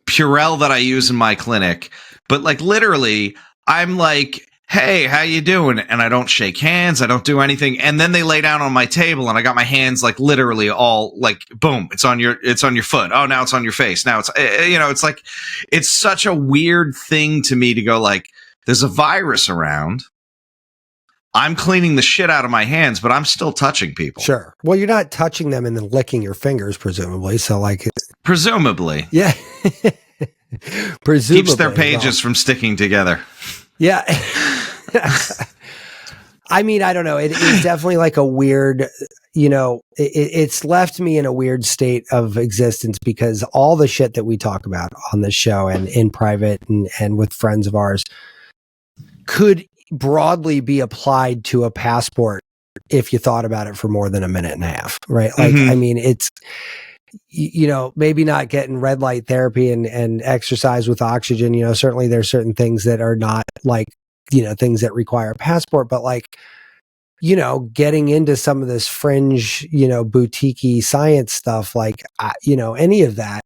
Purell that I use in my clinic, but like literally I'm like, hey, how you doing? And I don't shake hands. I don't do anything. And then they lay down on my table and I got my hands like literally all like, boom, it's on your foot. Oh, now it's on your face. Now it's, you know, it's like, it's such a weird thing to me to go like, there's a virus around. I'm cleaning the shit out of my hands, but I'm still touching people. Sure. Well, you're not touching them and then licking your fingers, presumably. So like, presumably. Yeah. Presumably. Keeps their pages from sticking together. Yeah. I mean, I don't know. It is definitely like a weird, it's left me in a weird state of existence because all the shit that we talk about on this show and in private and with friends of ours could broadly be applied to a passport if you thought about it for more than a minute and a half, right? Like, I mean, it's, maybe not getting red light therapy and exercise with oxygen, certainly there's certain things that are not like, things that require a passport, but like, getting into some of this fringe, boutique-y science stuff, like, any of that.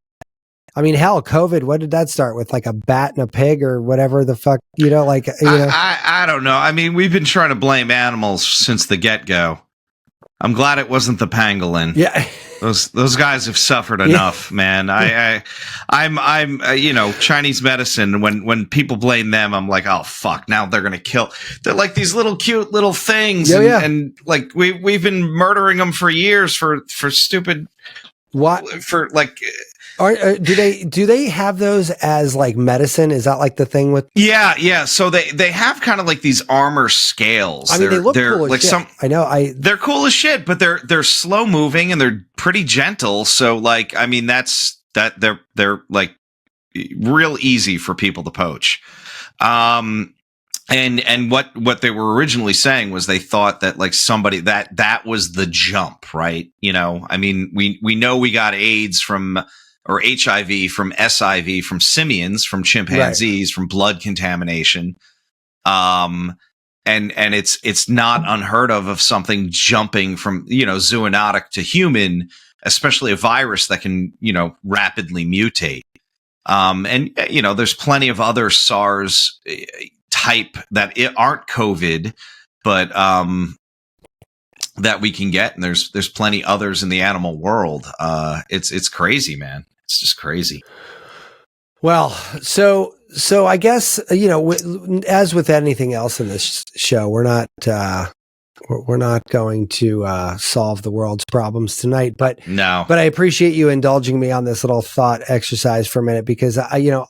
I mean, hell, COVID, what did that start with? Like a bat and a pig or whatever the fuck, I don't know. I mean, we've been trying to blame animals since the get-go. I'm glad it wasn't the pangolin. Yeah. Those guys have suffered enough, man. I'm Chinese medicine. When people blame them, I'm like, oh fuck, now they're gonna kill. They're like these little cute little things, and like we've been murdering them for years for stupid. What for like? Do they have those as like medicine? Is that like the thing with? Yeah. So they have kind of like these armor scales. I mean, they look cool as like shit. I know. They're cool as shit, but they're slow moving and they're pretty gentle. So like, I mean, they're like real easy for people to poach. And what they were originally saying was they thought that like somebody that was the jump, right? I mean, we know we got AIDS or HIV from SIV from simians, from chimpanzees, from blood contamination. And it's not unheard of something jumping from, zoonotic to human, especially a virus that can, rapidly mutate. And there's plenty of other SARS type that aren't COVID, but, that we can get. And there's plenty others in the animal world. It's crazy, man. It's just crazy. Well, so I guess, as with anything else in this show, we're not going to solve the world's problems tonight, but I appreciate you indulging me on this little thought exercise for a minute, because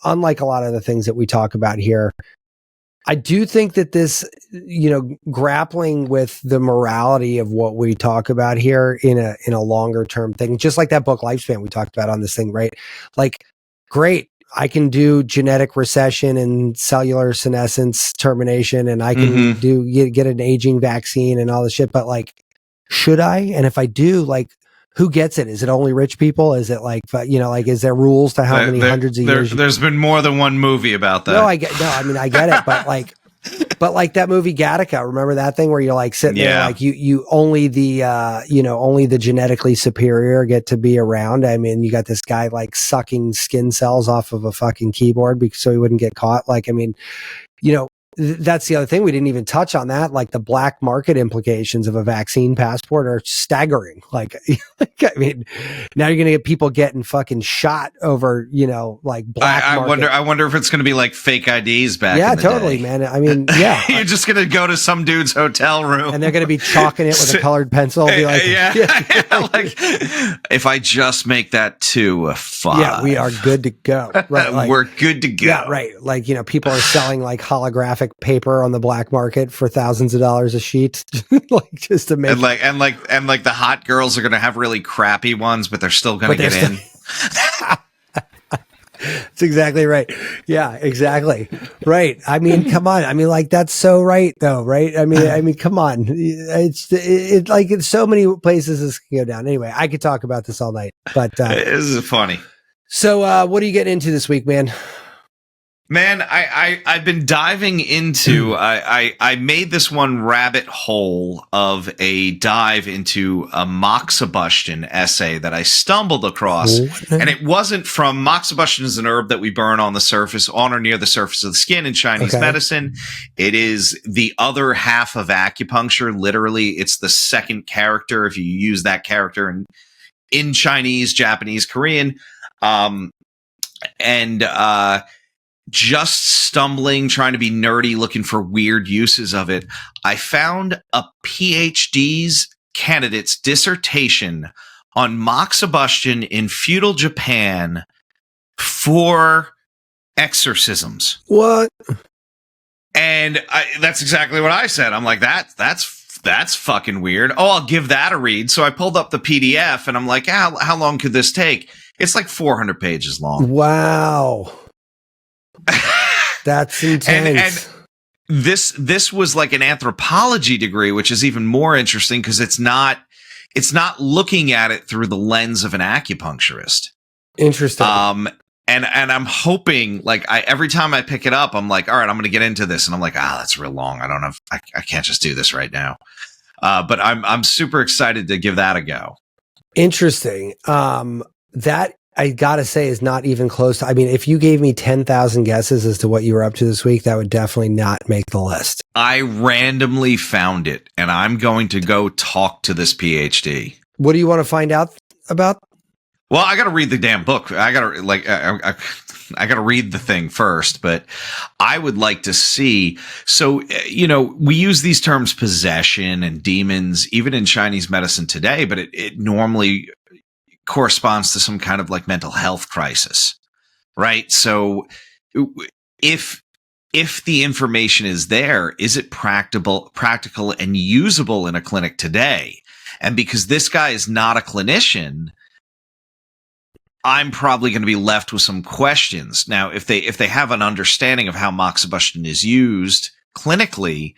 unlike a lot of the things that we talk about here, I do think that this, grappling with the morality of what we talk about here in a longer term thing, just like that book Lifespan we talked about on this thing, right? Like, great, I can do genetic recession and cellular senescence termination, and I can get an aging vaccine and all this shit, but like, should I? And if I do, like, who gets it? Is it only rich people? Is it like, is there rules to how many hundreds of years? There's been more than one movie about that. I get it, but like that movie Gattaca, remember that thing where you're like sitting there, like you only the, only the genetically superior get to be around. I mean, you got this guy like sucking skin cells off of a fucking keyboard so he wouldn't get caught. Like, I mean, that's the other thing. We didn't even touch on that. Like, the black market implications of a vaccine passport are staggering. Like, I mean, now you're going to get people getting fucking shot over, like black market. I wonder if it's going to be like fake IDs back. Yeah, in the totally, day. Man. I mean, yeah. You're just going to go to some dude's hotel room and they're going to be chalking it with a colored pencil. Be like, like, if I just make that 2 5. Yeah, we are good to go. Right. Like, we're good to go. Yeah, right. Like, people are selling like holographic paper on the black market for thousands of dollars a sheet, like, just to make and like the hot girls are going to have really crappy ones, but they're still going to get in. That's exactly right. Yeah, exactly. Right. I mean, come on. I mean, like, that's so right though. Right. I mean, come on. It's like in so many places this can go down. Anyway, I could talk about this all night, but this is funny. So, what are you getting into this week, man? Man, I've been diving into, I made this one rabbit hole of a dive into a moxibustion essay that I stumbled across. And it wasn't from, moxibustion is an herb that we burn on the surface, on or near the surface of the skin in Chinese medicine. It is the other half of acupuncture. Literally, it's the second character if you use that character in Chinese, Japanese, Korean. Just stumbling, trying to be nerdy, looking for weird uses of it, I found a PhD's candidate's dissertation on moxibustion in feudal Japan for exorcisms. What? And that's exactly what I said. I'm like, that's that's fucking weird. Oh, I'll give that a read. So I pulled up the PDF and I'm like, how long could this take? It's like 400 pages long. Wow. That's intense. And this was like an anthropology degree, which is even more interesting because it's not looking at it through the lens of an acupuncturist. Interesting. And I'm hoping, like, every time I pick it up, I'm like, all right, I'm going to get into this, and I'm like, that's real long. I don't know, I can't just do this right now. But I'm super excited to give that a go. Interesting. That I gotta say is not even close to. I mean, if you gave me 10,000 guesses as to what you were up to this week, that would definitely not make the list. I randomly found it, and I'm going to go talk to this PhD. What do you want to find out about? Well, I got to read the damn book. I got to I got to read the thing first, but I would like to see. So, we use these terms possession and demons, even in Chinese medicine today, but it normally corresponds to some kind of like mental health crisis, right? So if the information is there, is it practical and usable in a clinic today? And because this guy is not a clinician, I'm probably going to be left with some questions. Now, if they have an understanding of how moxibustion is used clinically,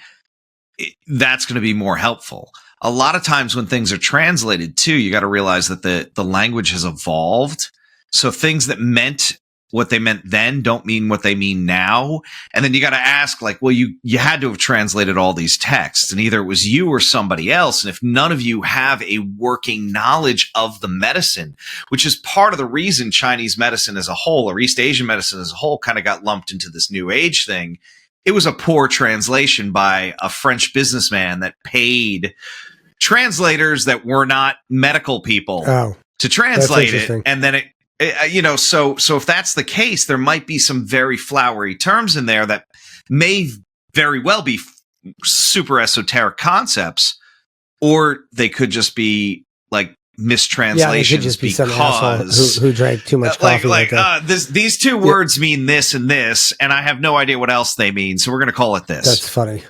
that's going to be more helpful. A lot of times when things are translated too, you got to realize that the language has evolved. So things that meant what they meant then don't mean what they mean now. And then you got to ask, like, well, you had to have translated all these texts, and either it was you or somebody else. And if none of you have a working knowledge of the medicine, which is part of the reason Chinese medicine as a whole, or East Asian medicine as a whole, kind of got lumped into this new age thing, it was a poor translation by a French businessman that paid translators that were not medical people to translate it. And then so if that's the case, there might be some very flowery terms in there that may very well be super esoteric concepts, or they could just be like mistranslations. Yeah, it could just be some asshole who drank too much coffee. These two words mean this and this, and I have no idea what else they mean, so we're going to call it this. That's funny.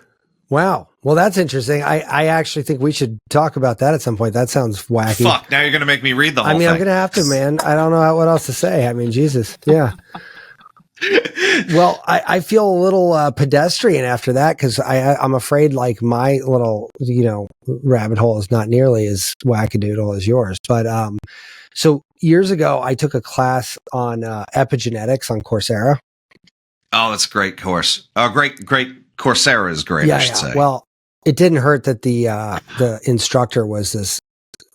Wow. Well, that's interesting. I actually think we should talk about that at some point. That sounds wacky. Fuck, now you're going to make me read the whole thing. I'm going to have to, man. I don't know what else to say. I mean, Jesus. Yeah. Well, I feel a little pedestrian after that because I'm afraid like my little, rabbit hole is not nearly as wackadoodle as yours. But so years ago, I took a class on epigenetics on Coursera. Oh, that's a great course. Oh, great. Coursera is great, I should say. Well, it didn't hurt that the instructor was this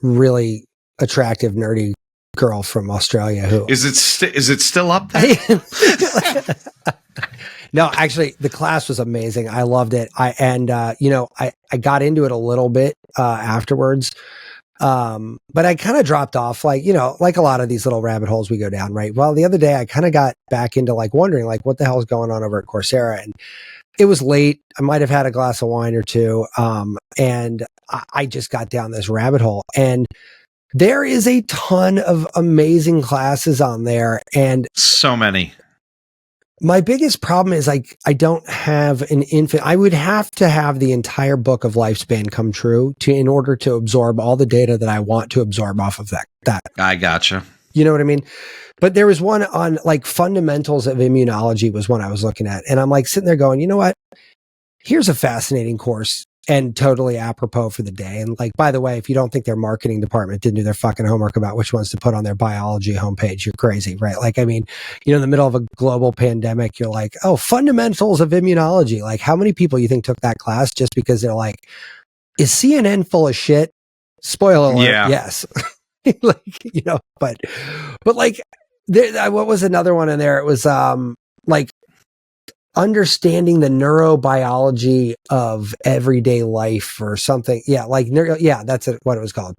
really attractive, nerdy girl from Australia. Who is it still up there? No, actually, the class was amazing. I loved it. I got into it a little bit afterwards, but I kind of dropped off. Like a lot of these little rabbit holes we go down, right? Well, the other day I kind of got back into like wondering like what the hell is going on over at Coursera, and it was late. I might have had a glass of wine or two. And I just got down this rabbit hole, and there is a ton of amazing classes on there. And so many. My biggest problem is I don't have an infant. I would have to have the entire book of lifespan come true in order to absorb all the data that I want to absorb off of that. I gotcha. You know what I mean? But there was one on like fundamentals of immunology was one I was looking at. And I'm like sitting there going, you know what? Here's a fascinating course and totally apropos for the day. And like, by the way, if you don't think their marketing department didn't do their fucking homework about which ones to put on their biology homepage, you're crazy, right? Like, I mean, in the middle of a global pandemic, you're like, oh, fundamentals of immunology. Like how many people you think took that class just because they're like, is CNN full of shit? Spoiler alert. Yeah. Yes. But like, what was another one in there? It was like understanding the neurobiology of everyday life or something. Yeah, like that's what it was called.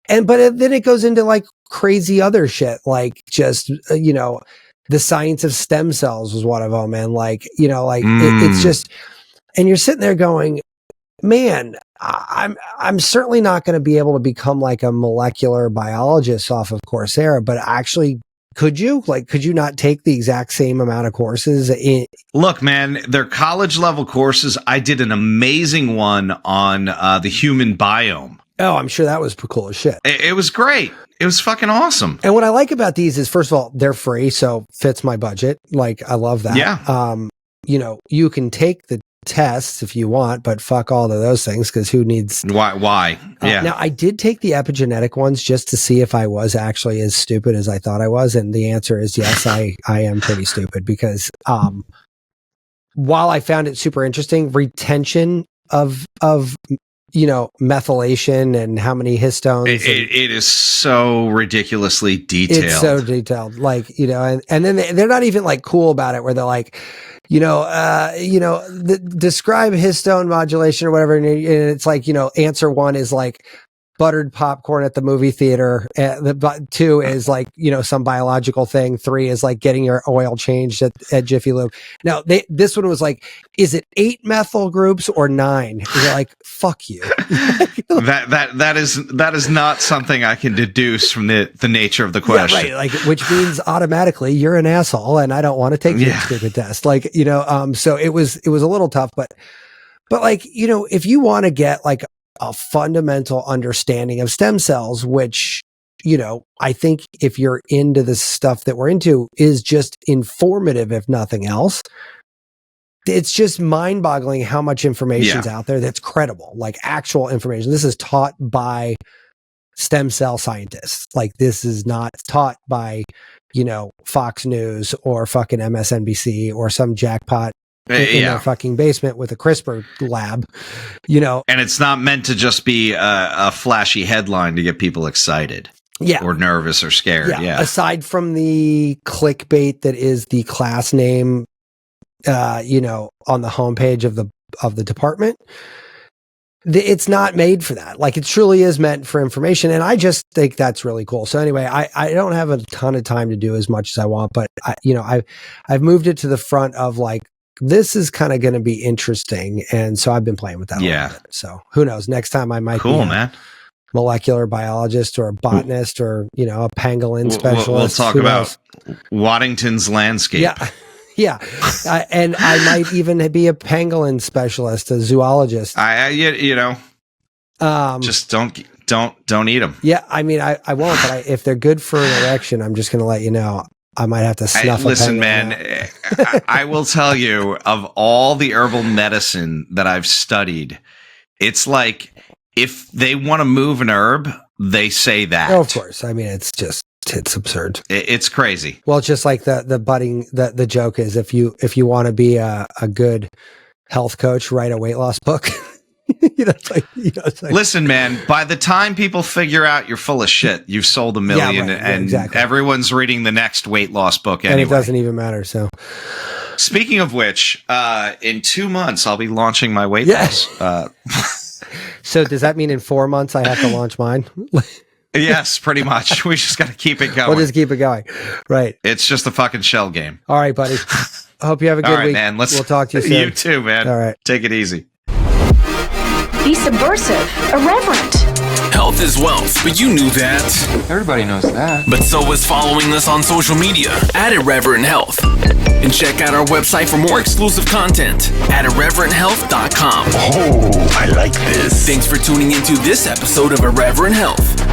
But then it goes into like crazy other shit, like just the science of stem cells was one of them, and it's just, and you're sitting there going, man, I'm certainly not going to be able to become like a molecular biologist off of Coursera, but actually could you not take the exact same amount of courses? Look, man, they're college level courses. I did an amazing one on the human biome. Oh, I'm sure that was cool as shit. It was great. It was fucking awesome. And what I like about these is, first of all, they're free, so fits my budget. Like, I love that. Yeah. You know, you can take the tests if you want, but fuck all of those things, because who needs... Why? Yeah. Now, I did take the epigenetic ones just to see if I was actually as stupid as I thought I was, and the answer is yes, I am pretty stupid, because while I found it super interesting, retention of you know, methylation and how many histones. It is so ridiculously detailed. It's so detailed. Like, you know, and then they're not even like cool about it, where they're like, describe histone modulation or whatever. And it's like, you know, answer 1 is like buttered popcorn at the movie theater. The 2 is like, you know, some biological thing. 3 is like getting your oil changed at Jiffy Lube. Now, this one was like, is it 8 methyl groups or 9? And you're like, fuck you. that is not something I can deduce from the nature of the question. Yeah, right. Like, which means automatically you're an asshole, and I don't want to take the stupid test. Like, you know, so it was a little tough, but like, you know, if you want to get like a fundamental understanding of stem cells, which, you know, I think if you're into the stuff that we're into, is just informative, if nothing else. It's just mind-boggling how much information's out there that's credible, like actual information. This is taught by stem cell scientists. Like, this is not taught by, you know, Fox News or fucking MSNBC or some jackpot in their fucking basement with a CRISPR lab, you know. And it's not meant to just be a flashy headline to get people excited. Yeah. Or nervous or scared. Yeah. Aside from the clickbait that is the class name, you know, on the homepage of the department, it's not made for that. Like, it truly is meant for information. And I just think that's really cool. So anyway, I don't have a ton of time to do as much as I want, but I've moved it to the front of like, this is kind of going to be interesting. And so I've been playing with that. A little bit. So who knows? Next time I might be a molecular biologist or a botanist or, you know, a pangolin specialist. We'll talk about Waddington's landscape. Yeah. Yeah. And I might even be a pangolin specialist, a zoologist. Just don't eat them. Yeah. I mean, I won't, but if they're good for an erection, I'm just going to let you know. I might have to snuff listen, man, I will tell you, of all the herbal medicine that I've studied, it's like, if they want to move an herb, they say that. Oh, of course. I mean, it's absurd. It's crazy. Well, it's just like the joke is, if you want to be a good health coach, write a weight loss book. It's like, listen, man, by the time people figure out you're full of shit, you've sold 1 million, exactly. Everyone's reading the next weight loss book anyway. And it doesn't even matter. So, speaking of which, in 2 months, I'll be launching my weight loss. So does that mean in 4 months I have to launch mine? Yes, pretty much. We just got to keep it going. We'll just keep it going. Right. It's just a fucking shell game. All right, buddy. I hope you have a good week. Man. We'll talk to you soon. You too, man. All right. Take it easy. Be subversive, irreverent. Health is wealth, but you knew that. Everybody knows that. But so is following us on social media at Irreverent Health. And check out our website for more exclusive content at irreverenthealth.com. Oh, I like this. Thanks for tuning into this episode of Irreverent Health.